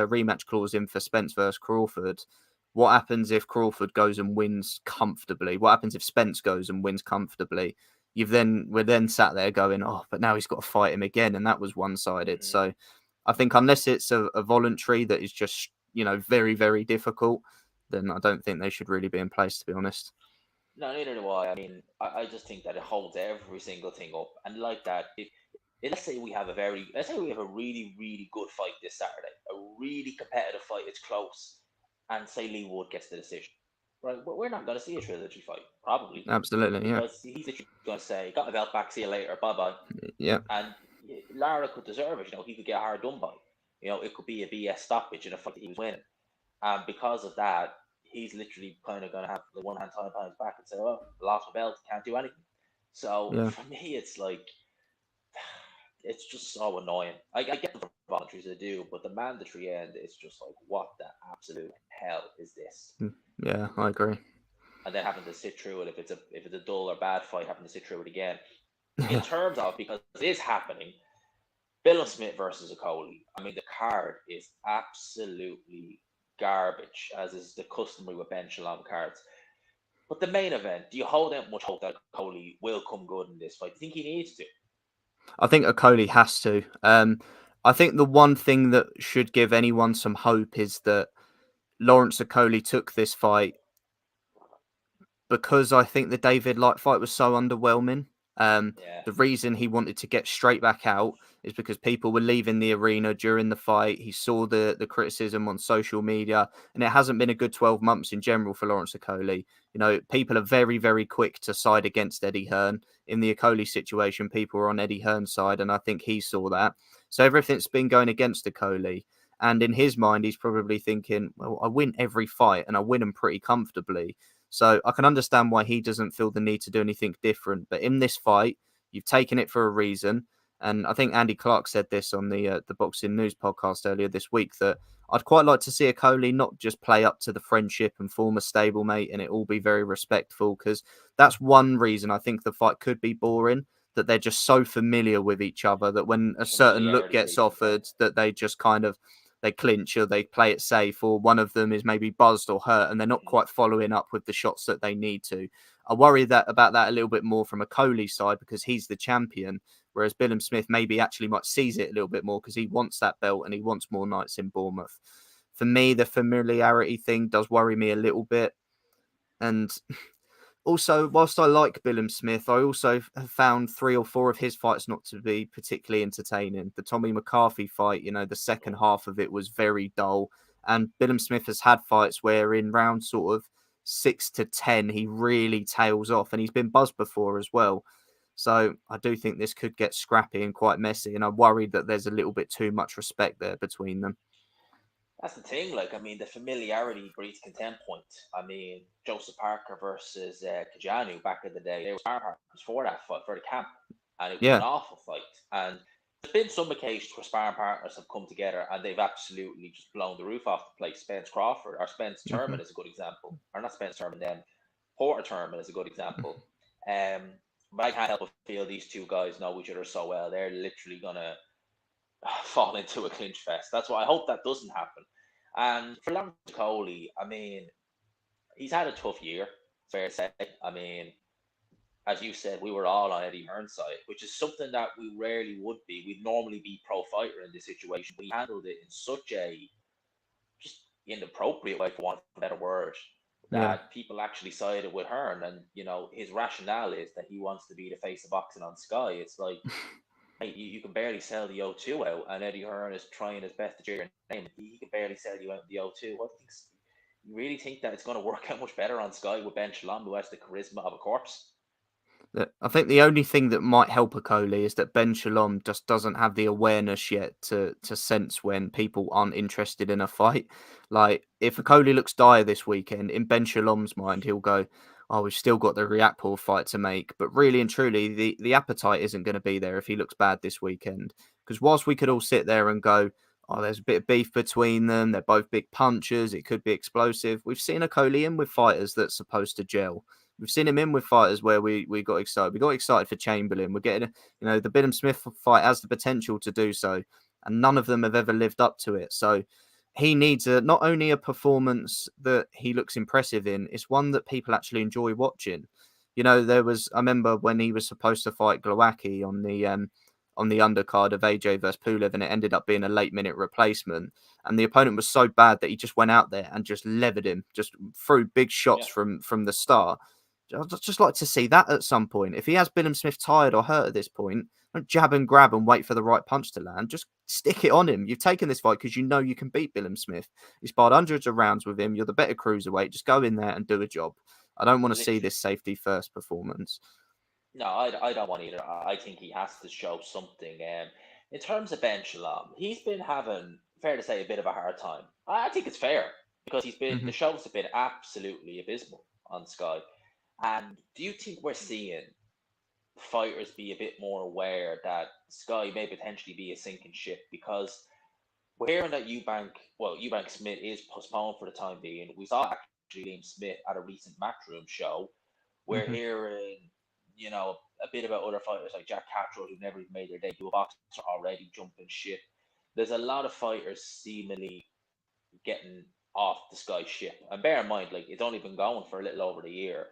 rematch clause in for Spence versus Crawford. What happens if Crawford goes and wins comfortably? What happens if Spence goes and wins comfortably? We're then sat there going, oh, but now he's got to fight him again, and that was one-sided. Mm-mm. So I think unless it's a voluntary that is just very very difficult, then I don't think they should really be in place, to be honest. No, neither do I. I mean, I just think that it holds every single thing up. And like that, let's say we have a really, really good fight this Saturday, a really competitive fight, it's close, and say Lee Wood gets the decision. Right, we're not going to see a trilogy fight, probably, Absolutely, yeah. because he's literally going to say, got my belt back, see you later, bye bye. Yeah, And Lara could deserve it. He could get hard done by. It could be a BS stoppage in a fight that he was winning. And because of that, he's literally kind of going to have the one hand tied behind his back and say, "Well, lost my belt, can't do anything." So yeah, for me, it's like it's just so annoying. I get the voluntaries I do, but the mandatory end is just like, what the absolute hell is this? Yeah, I agree. and then having to sit through it if it's a dull or bad fight, having to sit through it again. In Yeah. terms of, because it is happening, Bill Smith versus Okoli. I mean, the card is absolutely garbage, as is the customary with Ben Shalom cards. But the main event, do you hold out much hope that Okoli will come good in this fight? Do you think he needs to? I think Okoli has to. I think the one thing that should give anyone some hope is that Lawrence Okoli took this fight because I think the David Light fight was so underwhelming. Yeah. The reason he wanted to get straight back out is because people were leaving the arena during the fight. He saw the criticism on social media, and it hasn't been a good 12 months in general for Lawrence Okoli. You know, people are very, very quick to side against Eddie Hearn. In the Okoli situation, people were on Eddie Hearn's side, and I think he saw that. So everything's been going against Okoli. And in his mind, he's probably thinking, well, I win every fight and I win them pretty comfortably. So I can understand why he doesn't feel the need to do anything different. But in this fight, you've taken it for a reason. And I think Andy Clark said this on the Boxing News podcast earlier this week that I'd quite like to see a Coley not just play up to the friendship and form a stablemate and it all be very respectful, because that's one reason I think the fight could be boring, that they're just so familiar with each other that when a certain look Familiarity gets breeds contempt. offered, that they just kind of they clinch or they play it safe, or one of them is maybe buzzed or hurt and they're not Mm. quite following up with the shots that they need to. I worry that about that a little bit more from a Coley side because he's the champion, whereas Billum Smith maybe actually might seize it a little bit more because he wants that belt and he wants more nights in Bournemouth. For me, the familiarity thing does worry me a little bit. And also, whilst I like Billum Smith, I also have found 3 or 4 of his fights not to be particularly entertaining. The Tommy McCarthy fight, you know, the second Mm. half of it was very dull. And Billum Smith has had fights where in round sort of 6 to 10, he really tails off, and he's been buzzed before as well. So I do think this could get scrappy and quite messy, and I'm worried that there's a little bit too much respect there between them. That's the thing. Like, I mean, the familiarity breeds contempt point. I mean, Joseph Parker versus Kajanu back in the day, they were sparring partners for that fight, for the camp. And it was an Yeah. awful fight. And there's been some occasions where sparring partners have come together and they've absolutely just blown the roof off the place. Spence Crawford or Spence Hmm. Turman is a good example. Or not Spence Turman, then Porter Turman is a good example. Um, but I can't help but feel these two guys know each other so well. They're literally going to fall into a clinch fest. That's why I hope that doesn't happen. And for Lawrence Coley, I mean, he's had a tough year, fair to say. I mean, as you said, we were all on Eddie Hearn's side, which is something that we rarely would be. We'd normally be pro fighter in this situation, but he handled it in such a just inappropriate way, for want of a better word, Yeah. that people actually sided with Hearn. And, you know, his rationale is that he wants to be the face of boxing on Sky. It's like, hey, you can barely sell the O2 out, and Eddie Hearn is trying his best to cheer your name. He can barely sell you out the O2. You really think that it's going to work out much better on Sky with Ben Shalom, who has the charisma of a corpse? I think the only thing that might help a Coley is that Ben Shalom just doesn't have the awareness yet to sense when people aren't interested in a fight. Like if a Coley looks dire this weekend, in Ben Shalom's mind, he'll go, "Oh, we've still got the Riakporhe fight to make." But really and truly, the appetite isn't going to be there if he looks bad this weekend. Because whilst we could all sit there and go, "Oh, there's a bit of beef between them. They're both big punchers. It could be explosive." We've seen a Coley in with fighters that's supposed to gel. We've seen him in with fighters where we got excited. We got excited for Chamberlain. We're getting, the Billum Smith fight has the potential to do so, and none of them have ever lived up to it. So he needs not only a performance that he looks impressive in, it's one that people actually enjoy watching. I remember when he was supposed to fight Glowacki on the undercard of AJ versus Pulev, and it ended up being a late minute replacement. And the opponent was so bad that he just went out there and just levered him, just threw big shots Yeah, from the start. I'd just like to see that at some point. If he has Billum Smith tired or hurt at this point, don't jab and grab and wait for the right punch to land. Just stick it on him. You've taken this fight because you know you can beat Billum Smith. You sparred hundreds of rounds with him. You're the better cruiserweight. Just go in there and do a job. I don't want to see literally. this safety first performance. No, I don't want either. I think he has to show something. In terms of Ben Shalom, he's been having, fair to say, a bit of a hard time. I think it's fair because Hmm. the shows have been absolutely abysmal on Sky. And do you think we're seeing fighters be a bit more aware that Sky may potentially be a sinking ship? Because we're hearing that Eubank Smith is postponed for the time being. We saw Liam Smith at a recent Matchroom show, we're Hmm. hearing, a bit about other fighters like Jack Catterall who've never even made their debut, a boxer already jumping ship. There's a lot of fighters seemingly getting off the Sky ship. And bear in mind, like it's only been going for a little over a year.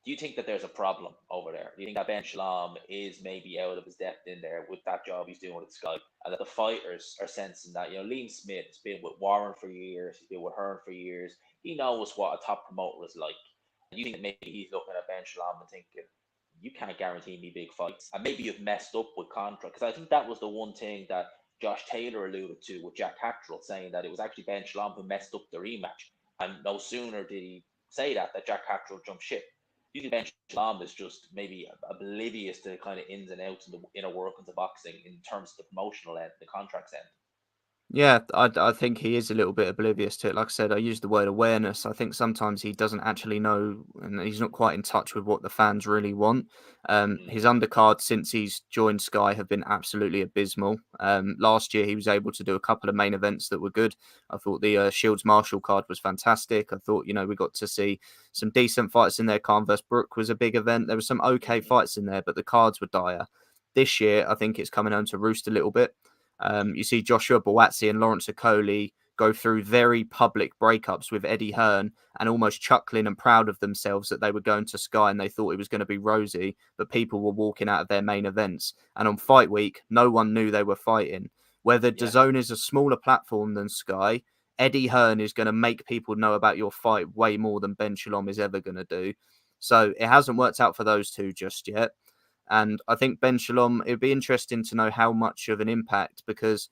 Do you think that there's a problem over there? Do you think that Ben Shalom is maybe out of his depth in there with that job he's doing with Sky, and that the fighters are sensing that? Liam Smith has been with Warren for years, he's been with Hearn for years. He knows what a top promoter is like. And you think that maybe he's looking at Ben Shalom and thinking, you can't guarantee me big fights, and maybe you've messed up with contract. Because I think that was the one thing that Josh Taylor alluded to with Jack Catterall, saying that it was actually Ben Shalom who messed up the rematch. And no sooner did he say that Jack Catterall jumped ship. You think Ben Shalom is just maybe oblivious to the kind of ins and outs and the inner workings of boxing in terms of the promotional end, the contracts end. Yeah, I think he is a little bit oblivious to it. Like I said, I used the word awareness. I think sometimes he doesn't actually know, and he's not quite in touch with what the fans really want. His Mm, undercards since he's joined Sky have been absolutely abysmal. Last year he was able to do a couple of main events that were good. I thought the Shields Marshall card was fantastic. I thought, we got to see some decent fights in there. Khan vs. Brook was a big event. There were some okay mm, fights in there, but the cards were dire. This year, I think it's coming home to roost a little bit. You see Joshua Buatsi and Lawrence Okoli go through very public breakups with Eddie Hearn and almost chuckling and proud of themselves that they were going to Sky and they thought it was going to be rosy, but people were walking out of their main events. And on fight week, no one knew they were fighting. Whether yeah, DAZN is a smaller platform than Sky, Eddie Hearn is going to make people know about your fight way more than Ben Shalom is ever going to do. So it hasn't worked out for those two just yet. And I think Ben Shalom, it'd be interesting to know how much of an impact, because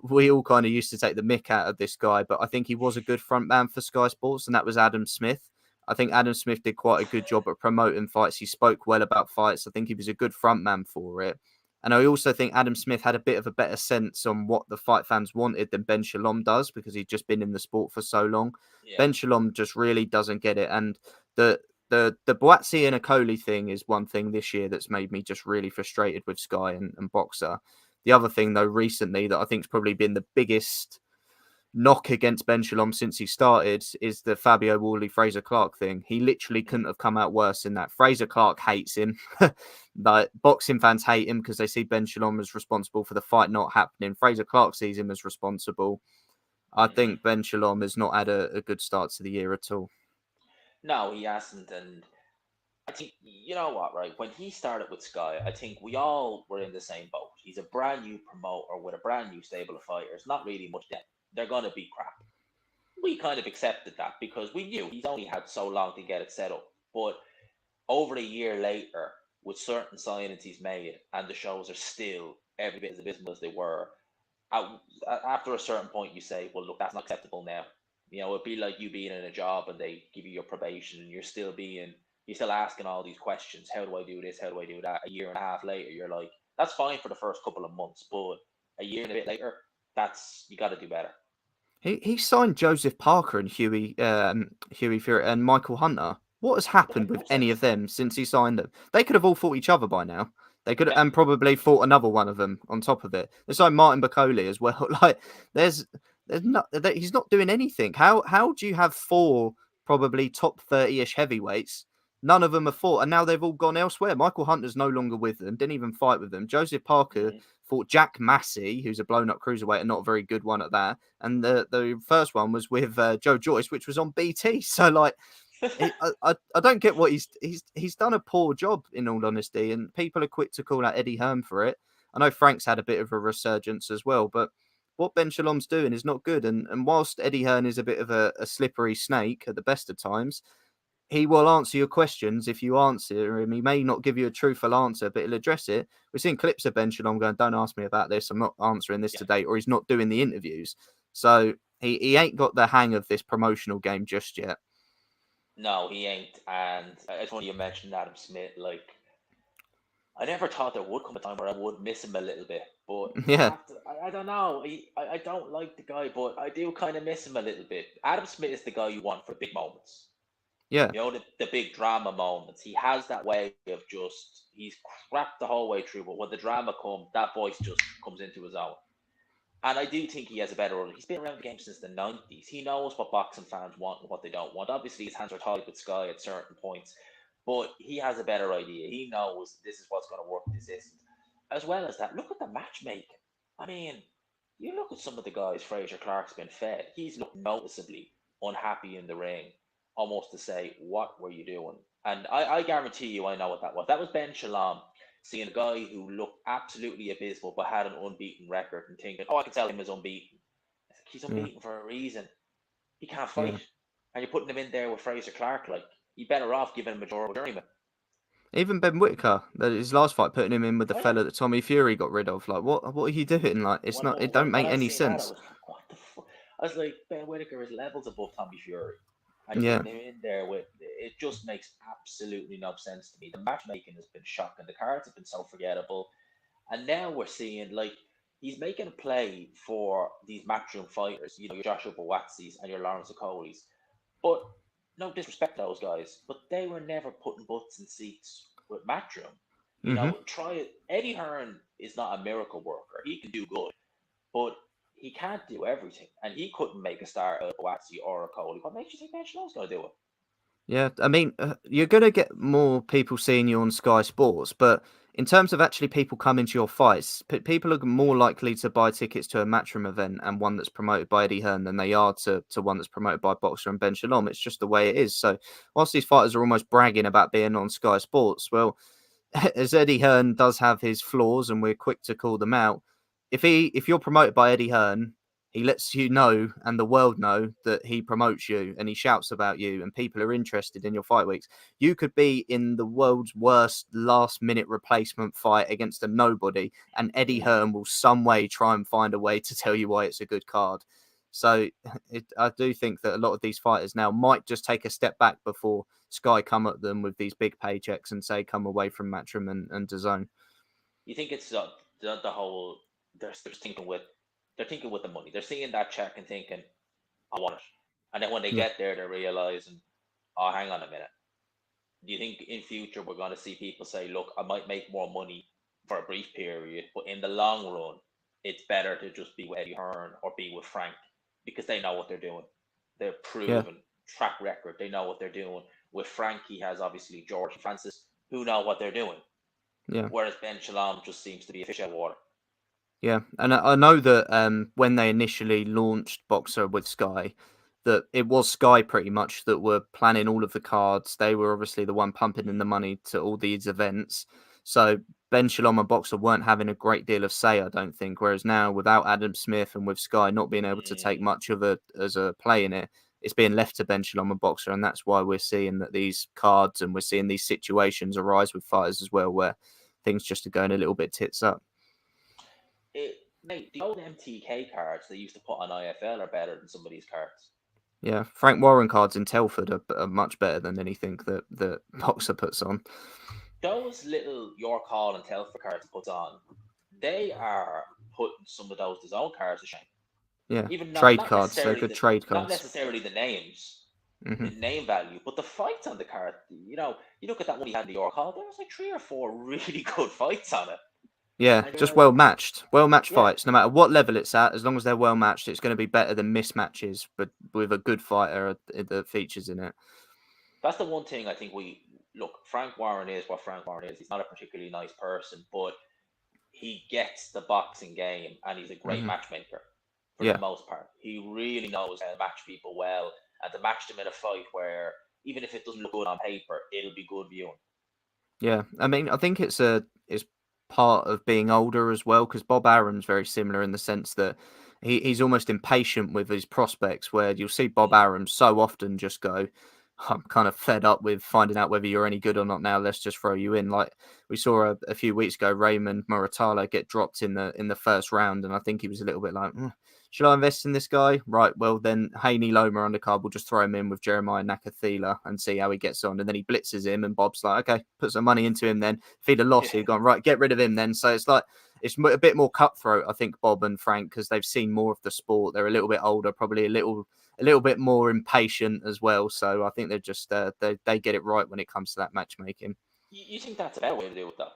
we all kind of used to take the mick out of this guy, but I think he was a good front man for Sky Sports, and that was Adam Smith. I think Adam Smith did quite a good job at promoting fights. He spoke well about fights. I think he was a good front man for it. And I also think Adam Smith had a bit of a better sense on what the fight fans wanted than Ben Shalom does, because he'd just been in the sport for so long. yeah. Ben Shalom just really doesn't get it. And the the Boatsi and Okoli thing is one thing this year that's made me just really frustrated with Sky and Boxer. The other thing, though, recently that I think's probably been the biggest knock against Ben Shalom since he started is the Fabio Wally Fraser Clark thing. He literally couldn't Mm, have come out worse than that. Fraser Clark hates him. Like, boxing fans hate him because they see Ben Shalom as responsible for the fight not happening. Fraser Clark sees him as responsible. I mm-hmm. think Ben Shalom has not had a good start to the year at all. No, he hasn't. And I think, you know what, right? When he started with Sky, I think we all were in the same boat. He's a brand new promoter with a brand new stable of fighters, not really much depth. They're going to be crap. We kind of accepted that because we knew he's only had so long to get it set up. But over a year later, with certain signings he's made, and the shows are still every bit as abysmal as they were, after a certain point, you say, well, look, that's not acceptable now. It'd be like you being in a job and they give you your probation and you're still asking all these questions. How do I do this? How do I do that? A year and a half later, you're like, that's fine for the first couple of months, but a year and a bit later, you got to do better. He signed Joseph Parker and Huey Fury and Michael Hunter. What has That happened makes with no any of sense. them since he signed them? They could have all fought each other by now. They could, Yeah. and probably fought another one of them on top of it. They signed Martin Bacoli as well. Like, there's not, he's not doing anything. How do you have four probably top 30-ish heavyweights? None of them are fought, and now they've all gone elsewhere. Michael Hunter's no longer with them. Didn't even fight with them. Joseph Parker Mm-hmm. fought Jack Massey, who's a blown up cruiserweight and not a very good one at that. And the first one was with Joe Joyce, which was on BT. So, like, I don't get what he's done a poor job, in all honesty, and people are quick to call out Eddie Hearn for it. I know Frank's had a bit of a resurgence as well, but what Ben Shalom's doing is not good. And whilst Eddie Hearn is a bit of a slippery snake at the best of times, he will answer your questions if you answer him. He may not give you a truthful answer, but he'll address it. We've seen clips of Ben Shalom going, "Don't ask me about this. I'm not answering this Yeah. today," or he's not doing the interviews. So he ain't got the hang of this promotional game just yet. No, he ain't. And it's funny you mentioned Adam Smith. Like, I never thought there would come a time where I would miss him a little bit, but Yeah, I don't know. I don't like the guy, but I do kind of miss him a little bit. Adam Smith is the guy you want for big moments. yeah. The big drama moments. He has that way of he's crap the whole way through, but when the drama comes, that voice just comes into his own. And I do think he has a better run. He's been around the game since the 90s. He knows what boxing fans want and what they don't want. Obviously, his hands are tied with Sky at certain points, but he has a better idea. He knows this is what's going to work, this isn't. As well as that, look at the matchmaking. I mean, you look at some of the guys Fraser Clark's been fed. He's looked noticeably unhappy in the ring, almost to say, what were you doing? And I guarantee you I know what that was. That was Ben Shalom seeing a guy who looked absolutely abysmal but had an unbeaten record and thinking, oh, I can tell him as unbeaten. He's Yeah, unbeaten for a reason. He can't yeah. fight. And you're putting him in there with Fraser Clark. Like, you better off giving him a journeyman. Even Ben Whitaker, his last fight, putting him in with the Oh, yeah. fella that Tommy Fury got rid of. Like, what are you doing? Like, it's not. It don't When make I any seen that, I sense. was like, what the fuck? I was like, Ben Whitaker is levels above Tommy Fury. And you're Yeah. putting him in there with it just makes absolutely no sense to me. The matchmaking has been shocking. The cards have been so forgettable. And now we're seeing like he's making a play for these matchroom fighters, you know, your Joshua Buatsis and your Lawrence Okolis. But no disrespect to those guys, but they were never putting butts in seats with matchroom. You Hmm. know, try it. Eddie Hearn is not a miracle worker. He can do good, but he can't do everything. And he couldn't make a start out of Buatsi or Okoli. What makes you think Ben Shalom's going to do it? Yeah, I mean, you're going to get more people seeing you on Sky Sports, but in terms of actually people coming to your fights, people are more likely to buy tickets to a matchroom event and one that's promoted by Eddie Hearn than they are to one that's promoted by Boxer and Ben Shalom. It's just the way it is. So, whilst these fighters are almost bragging about being on Sky Sports, well, as Eddie Hearn does have his flaws, and we're quick to call them out. If you're promoted by Eddie Hearn, he lets you know and the world know that he promotes you and he shouts about you and people are interested in your fight weeks. You could be in the world's worst last minute replacement fight against a nobody, and Eddie Mm. Hearn will some way try and find a way to tell you why it's a good card. So I do think that a lot of these fighters now might just take a step back before Sky come at them with these big paychecks and say, come away from Matchroom and DAZN. You think it's the whole they're thinking with the money. They're seeing that check and thinking, I want it. And then when they Yeah. get there, they're realizing, oh, hang on a minute. Do you think in future we're going to see people say, look, I might make more money for a brief period, but in the long run, it's better to just be with Eddie Hearn or be with Frank because they know what they're doing. They're Yeah. proven track record. They know what they're doing. With Frank, he has obviously George and Francis who know what they're doing, Yeah. whereas Ben Shalom just seems to be a fish out of water. Yeah, and I know that when they initially launched Boxer with Sky, that it was Sky pretty much that were planning all of the cards. They were obviously the one pumping in the money to all these events. So Ben Shalom and Boxer weren't having a great deal of say, I don't think. Whereas now, without Adam Smith and with Sky not being able to take Mm. much of a as a play in it, it's being left to Ben Shalom and Boxer, and that's why we're seeing that these cards and we're seeing these situations arise with fighters as well, where things just are going a little bit tits up. Mate, the old MTK cards they used to put on IFL are better than some of these cards. Yeah, Frank Warren cards in Telford are much better than anything that Boxer puts on. Those little York Hall and Telford cards he puts on, they are putting some of those his own cards to shame. Yeah, Even trade cards. They're good trade not cards. necessarily the names, Hmm. the name value, but the fights on the card. You know, you look at that one he had in the York Hall. There was like 3 or 4 really good fights on it, Yeah, and you're just like, well matched yeah, fights. No matter what level it's at, as long as they're well matched, it's going to be better than mismatches, but with a good fighter that features in it. that's the one thing I think we look. Frank Warren is what Frank Warren is. He's not a particularly nice person, but he gets the boxing game and he's a great Hmm. matchmaker for the Yeah, most part. He really knows how to match people well and to match them in a fight where even if it doesn't look good on paper, it'll be good viewing. yeah. I mean, I think it's part of being older as well, because Bob Arum's very similar in the sense that he's almost impatient with his prospects. Where you'll see Bob Mm. Arum so often just go, I'm kind of fed up with finding out whether you're any good or not now. Let's just throw you in. Like we saw a few weeks ago, Raymond Muratalo get dropped in the first round, and I think he was a little bit like, should I invest in this guy? Right, well then Haney Loma on the card, we'll just throw him in with Jeremiah Nakathila and see how he gets on. And then he blitzes him, and Bob's like, okay, put some money into him then. If he'd have lost, Yeah. he'd gone, right, get rid of him then. So it's like, it's a bit more cutthroat, I think, Bob and Frank, because they've seen more of the sport. They're a little bit older, probably a little bit more impatient as well. So I think they're just they get it right when it comes to that matchmaking. You think that's a better way to do it though?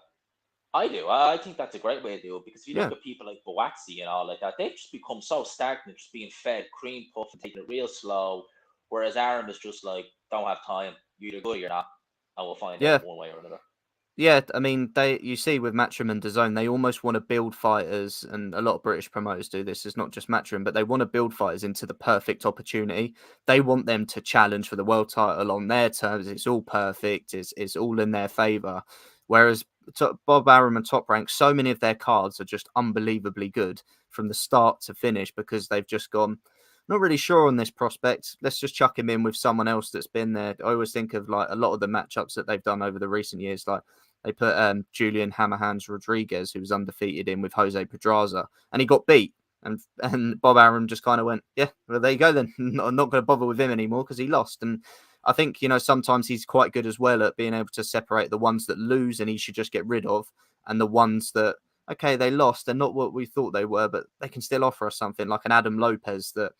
I do. I think that's a great way to do it because if you Yeah. look at people like Boatsy and all like that, they've just become so stagnant, just being fed cream puff and taking it real slow. Whereas Aram is just like, don't have time. You're either good or you're not, and we'll find out Yeah. one way or another. Yeah, I mean, you see with Matchroom and DAZN, they almost want to build fighters, and a lot of British promoters do this. It's not just Matchroom, but they want to build fighters into the perfect opportunity. They want them to challenge for the world title on their terms. It's all perfect. It's all in their favour. Whereas Bob Arum and Top Rank, so many of their cards are just unbelievably good from the start to finish because they've just gone, not really sure on this prospect. Let's just chuck him in with someone else that's been there. I always think of like a lot of the matchups that they've done over the recent years, like they put Julian Hammerhands Rodriguez, who was undefeated, in with Jose Pedraza, and he got beat. And Bob Arum just kind of went, yeah, well, there you go then. I'm not going to bother with him anymore because he lost. And I think, sometimes he's quite good as well at being able to separate the ones that lose and he should just get rid of, and the ones that, okay, they lost. They're not what we thought they were, but they can still offer us something, like an Adam Lopez that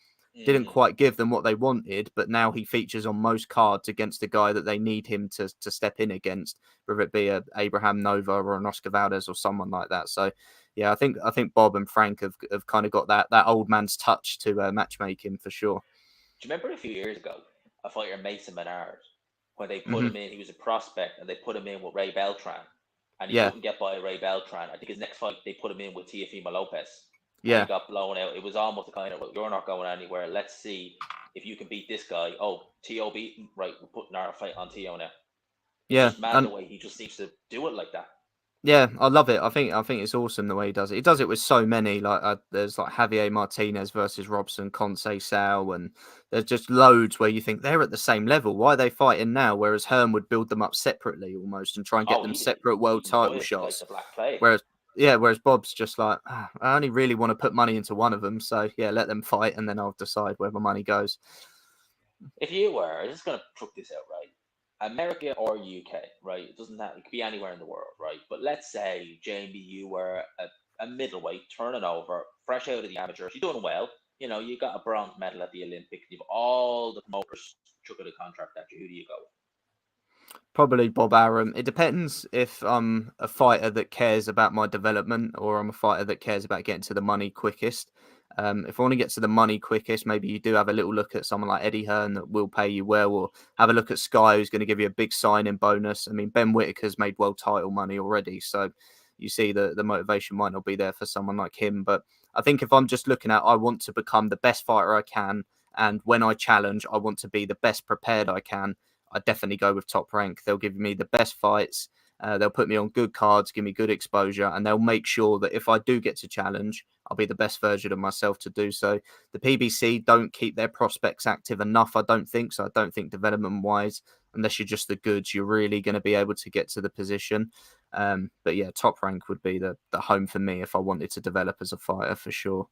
didn't Mm. quite give them what they wanted, but now he features on most cards against a guy that they need him to step in against, whether it be a Abraham Nova or an Oscar Valdez or someone like that. So, yeah, I think Bob and Frank have kind of got that old man's touch to matchmaking for sure. Do you remember a few years ago, a fighter Mason Menard, when they put Hmm. him in, he was a prospect, and they put him in with Ray Beltran, and he Yeah, couldn't get by Ray Beltran. I think his next fight, they put him in with Teofimo Lopez, and he yeah, got blown out. It was almost a kind of, well, you're not going anywhere. Let's see if you can beat this guy. Oh, Tio beat him. Right, we're putting our fight on Tio now. It's yeah. just mad the And way he just seems to do it like that. yeah, I love it. I think it's awesome the way he does it. He does it with so many. Like there's like Javier Martinez versus Robson, Conceição, and there's just loads where you think they're at the same level. Why are they fighting now? Whereas Hearn would build them up separately almost and try and get Oh, them he did. separate world Even title Boyd, like shots. the Black Plague. Whereas whereas Bob's just like, "Ah, I only really want to put money into one of them. So yeah, let them fight, and then I'll decide where my money goes." If you were, I'm just gonna chuck this out, right? America or UK, right? It doesn't have, it could be anywhere in the world, right? But let's say, Jamie, you were a middleweight turning over, fresh out of the amateurs, you're doing well. You got a bronze medal at the Olympics, you've all the promoters chucking a contract at you. Who do you go with? Probably Bob Arum. It depends if I'm a fighter that cares about my development or I'm a fighter that cares about getting to the money quickest. If I want to get to the money quickest, maybe you do have a little look at someone like Eddie Hearn that will pay you well, or have a look at Sky, who's going to give you a big signing bonus. I mean, Ben Whitaker's made world title money already, so you see the motivation might not be there for someone like him. But I think if I'm just looking at, I want to become the best fighter I can, and when I challenge, I want to be the best prepared I can. I definitely go with Top Rank. They'll give me the best fights. They'll put me on good cards, give me good exposure, and they'll make sure that if I do get to challenge, I'll be the best version of myself to do so. The PBC don't keep their prospects active enough, I don't think. So I don't think development-wise, unless you're just the goods, you're really going to be able to get to the position. But yeah, Top Rank would be the home for me if I wanted to develop as a fighter for sure.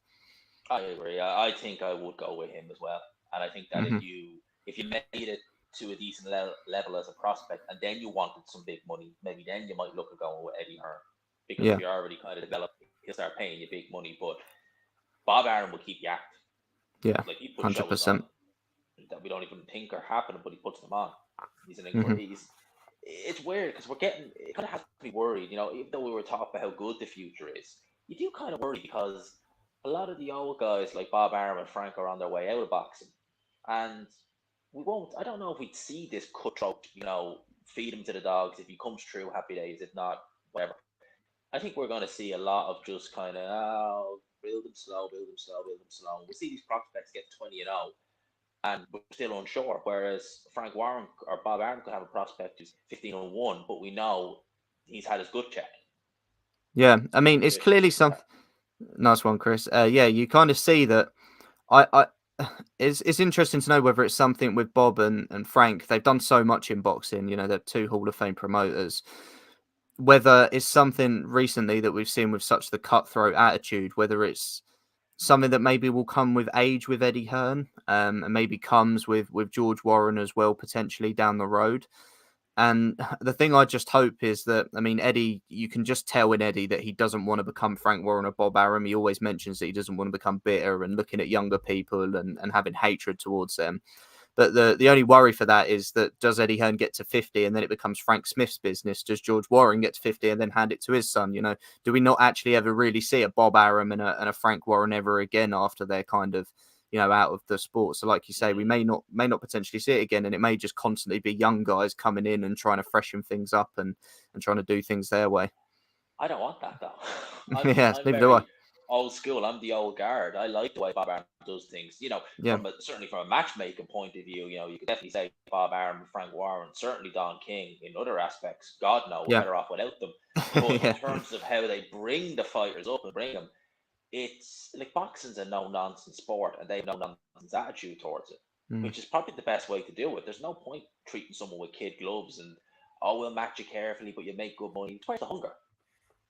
I agree. I think I would go with him as well. And I think that if Hmm. you made it to a decent level as a prospect, and then you wanted some big money, maybe then you might look at going with Eddie Hearn. Because if Yeah, you're already kind of developed, he'll start paying you big money. But Bob Aaron will keep you active. yeah, Like, he puts shows on 100%. that we don't even think are happening, but he puts them on. He's an Hmm. he's It's weird because we're getting, it kind of has me worried, even though we were talking about how good the future is. You do kind of worry because a lot of the old guys like Bob Arum and Frank are on their way out of boxing, and we won't. I don't know if we'd see this cutthroat, feed him to the dogs. If he comes through, happy days. If not, whatever. I think we're going to see a lot of just kind of, build them slow, build them slow, build them slow. We see these prospects get 20-0, and we're still unsure. Whereas Frank Warren or Bob Arum could have a prospect who's 15-1, but we know he's had his gut check. Yeah, I mean, it's Which, clearly some nice one, Chris. Yeah, you kind of see that. I it's interesting to know whether it's something with Bob and Frank. They've done so much in boxing. They're two Hall of Fame promoters. Whether it's something recently that we've seen with such the cutthroat attitude, whether it's something that maybe will come with age with Eddie Hearn, and maybe comes with George Warren as well potentially down the road. And the thing I just hope is that, I mean, Eddie, you can just tell in Eddie that he doesn't want to become Frank Warren or Bob Arum. He always mentions that he doesn't want to become bitter and looking at younger people and having hatred towards them. But the only worry for that is that does Eddie Hearn get to 50 and then it becomes Frank Smith's business? Does George Warren get to 50 and then hand it to his son? Do we not actually ever really see a Bob Arum and a Frank Warren ever again after they're kind of out of the sport? So like you say, we may not potentially see it again, and it may just constantly be young guys coming in and trying to freshen things up and trying to do things their way. I don't want that though. Yeah, I'm neither do I. very old school. I'm the old guard. I like the way Bob Arum does things. Yeah, Certainly from a matchmaking point of view, you could definitely say Bob Arum, Frank Warren, certainly Don King. In other aspects, God no, we're yeah, better off without them. But in yeah, terms of how they bring the fighters up and bring them, it's like boxing's a no nonsense sport, and they have no nonsense attitude towards it, mm. which is probably the best way to do it. There's no point treating someone with kid gloves and we'll match you carefully, but you make good money. It's where's the hunger?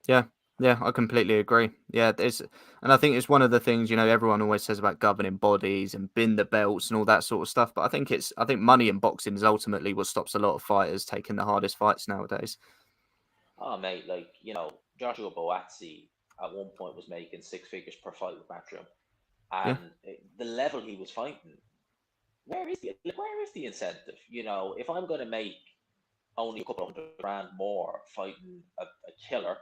Yeah. Yeah, I completely agree. Yeah, and I think it's one of the things, everyone always says about governing bodies and bin the belts and all that sort of stuff. But I think money in boxing is ultimately what stops a lot of fighters taking the hardest fights nowadays. Oh, mate, like, Joshua Boazzi at one point was making six figures per fight with Matchroom. Yeah, And the level he was fighting, where is the incentive? If I'm going to make only a couple of $100,000 more fighting a killer,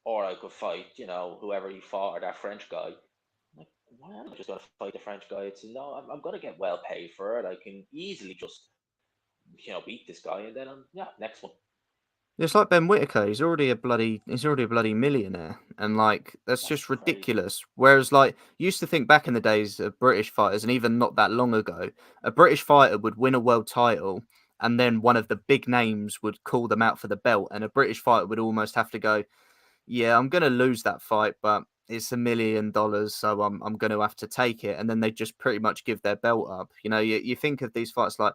or I could fight, whoever he fought, or that French guy. Like, why am I just going to fight the French guy? It's I'm going to get well paid for it. I can easily just, beat this guy, and then next one. it's like Ben Whittaker. He's already a bloody millionaire, and like that's That's just crazy. ridiculous. Whereas like you used to think back in the days of British fighters, and even not that long ago, a British fighter would win a world title, and then one of the big names would call them out for the belt, and a British fighter would almost have to go, yeah, I'm going to lose that fight, but it's $1 million, so I'm going to have to take it. And then they just pretty much give their belt up. You think of these fights like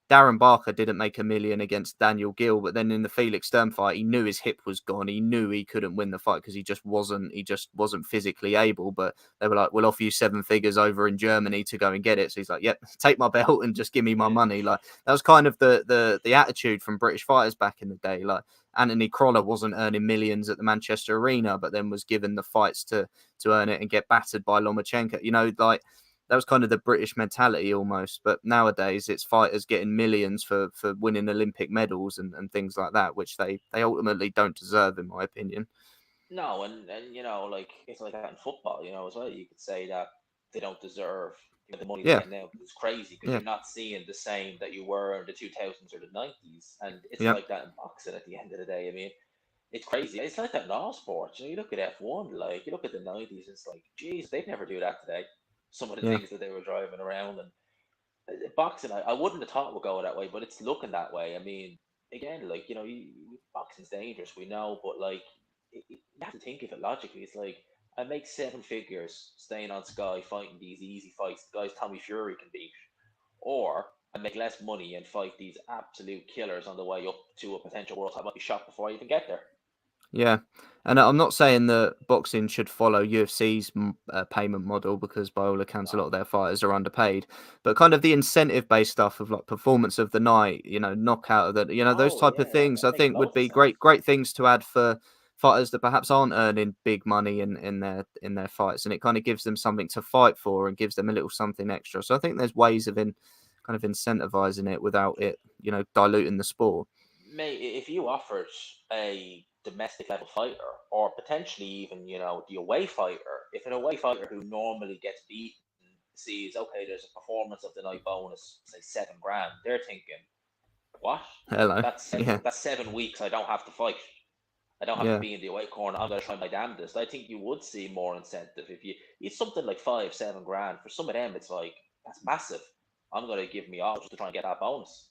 Darren Barker didn't make $1 million against Daniel Gill, but then in the Felix Sturm fight, he knew his hip was gone. He knew he couldn't win the fight because he just wasn't physically able. But they were like, "We'll offer you 7 figures over in Germany to go and get it." So he's like, "Yep, take my belt and just give me my Yeah. money." Like that was kind of the attitude from British fighters back in the day. Like Anthony Crolla wasn't earning millions at the Manchester Arena, but then was given the fights to earn it and get battered by Lomachenko. Like that was kind of the British mentality almost. But nowadays, it's fighters getting millions for winning Olympic medals and things like that, which they ultimately don't deserve, in my opinion. No, and like it's like that in football, as well. You could say that they don't deserve the money they're Yeah, getting now. It's crazy because yeah, you're not seeing the same that you were in the 2000s or the 90s, and it's yeah, like that in boxing. At the end of the day, I mean, it's crazy. It's like that in all sports. You look at F1, like you look at the 90s. It's like, geez, they'd never do that today. Some of the yeah, things that they were driving around, and boxing, I wouldn't have thought would go that way, but it's looking that way. I mean, again, like boxing's dangerous, we know, but like you have to think of it logically. It's like I make 7 figures staying on Sky fighting these easy fights, the guys Tommy Fury can beat, or I make less money and fight these absolute killers on the way up to a potential world title. I might be shot before I even get there. yeah. And I'm not saying that boxing should follow UFC's payment model because, by all accounts, a lot No. of their fighters are underpaid. But kind of the incentive-based stuff of like performance of the night, knockout of the, those Oh type of yeah, that, things, that I makes think would loads of be sense. great things to add for fighters that perhaps aren't earning big money in their fights, and it kind of gives them something to fight for and gives them a little something extra. So I think there's ways of kind of incentivizing it without it, diluting the sport. Mate, if you offered a domestic level fighter, or potentially even, the away fighter, if an away fighter who normally gets beaten sees, okay, there's a performance of the night bonus, say 7 grand, they're thinking, what? Hello. That's seven. Yeah. That's 7 weeks. I don't have to fight. I don't have to Yeah. be in the away corner. I'm going to try my damnedest. I think you would see more incentive if it's something like 5, 7 grand for some of them. It's like that's massive. I'm going to give me all just to try and get that bonus.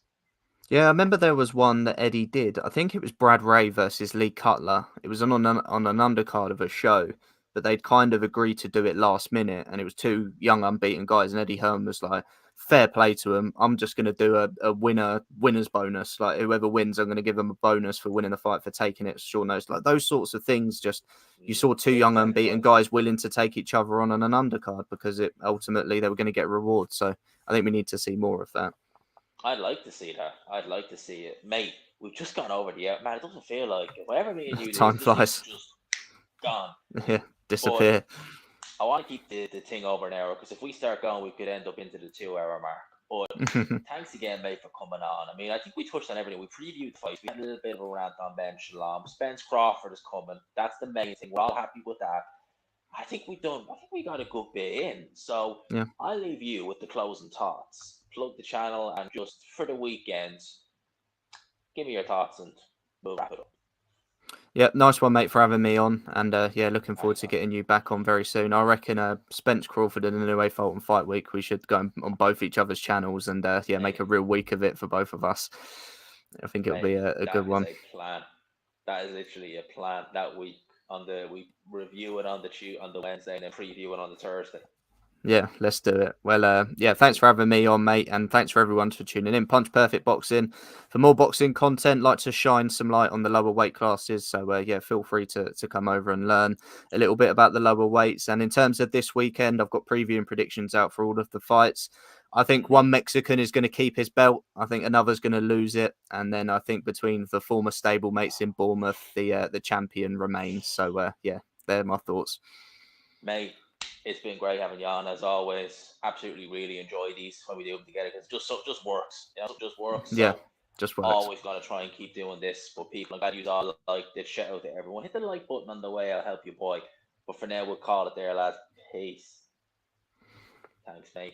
Yeah, I remember there was one that Eddie did. I think it was Brad Ray versus Lee Cutler. It was on an undercard of a show, but they'd kind of agreed to do it last minute, and it was two young unbeaten guys. And Eddie Hearn was like, "Fair play to them. I'm just going to do a winner's bonus. Like whoever wins, I'm going to give them a bonus for winning the fight for taking it short notice." Like those sorts of things. Just you saw two They young unbeaten incentivize. guys willing to take each other on an undercard because it ultimately they were going to get rewards. So I think we need to see more of that. I'd like to see that. I'd like to see it, mate. We've just gone over the man. It doesn't feel like it. Whatever me and you do, Time this thing's flies. just gone. Yeah, But disappear. I want to keep the thing over an hour because if we start going, we could end up into the 2 hour mark. But thanks again, mate, for coming on. I mean, I think we touched on everything. We previewed the fights. We had a little bit of a rant on Ben Shalom. Spence Crawford is coming. That's the main thing. We're all happy with that. I think we done. I think we got a good bit in. So Yeah. I'll leave you with the closing thoughts. Plug the channel and just for the weekend, give me your thoughts and we'll wrap it up. Yeah, nice one, mate, for having me on. And yeah, looking forward to Anytime. getting you back on very soon. I reckon Spence Crawford and the New Wave Fulton Fight Week, we should go on both each other's channels and yeah, make a real week of it for both of us. I think it'll be a good That is one. a plan. That is literally a plan. That week we review it on the Wednesday and then preview it on the Thursday. Yeah, let's do it. Well, yeah, thanks for having me on, mate, and thanks for everyone for tuning in. Punch Perfect Boxing. For more boxing content, like to shine some light on the lower weight classes. So, yeah, feel free to come over and learn a little bit about the lower weights. And in terms of this weekend, I've got preview and predictions out for all of the fights. I think one Mexican is going to keep his belt. I think another's going to lose it. And then I think between the former stablemates in Bournemouth, the champion remains. So, yeah, they're my thoughts. Mate, it's been great having you on as always. Absolutely, really enjoy these when we do them together because it just works. You know, it just works. Yeah, So just works. always gonna try and keep doing this. But people, I'm glad you all like this. Shout out to everyone. Hit the like button on the way. I'll help you, boy. But for now, we'll call it there, lads. Peace. Thanks, mate.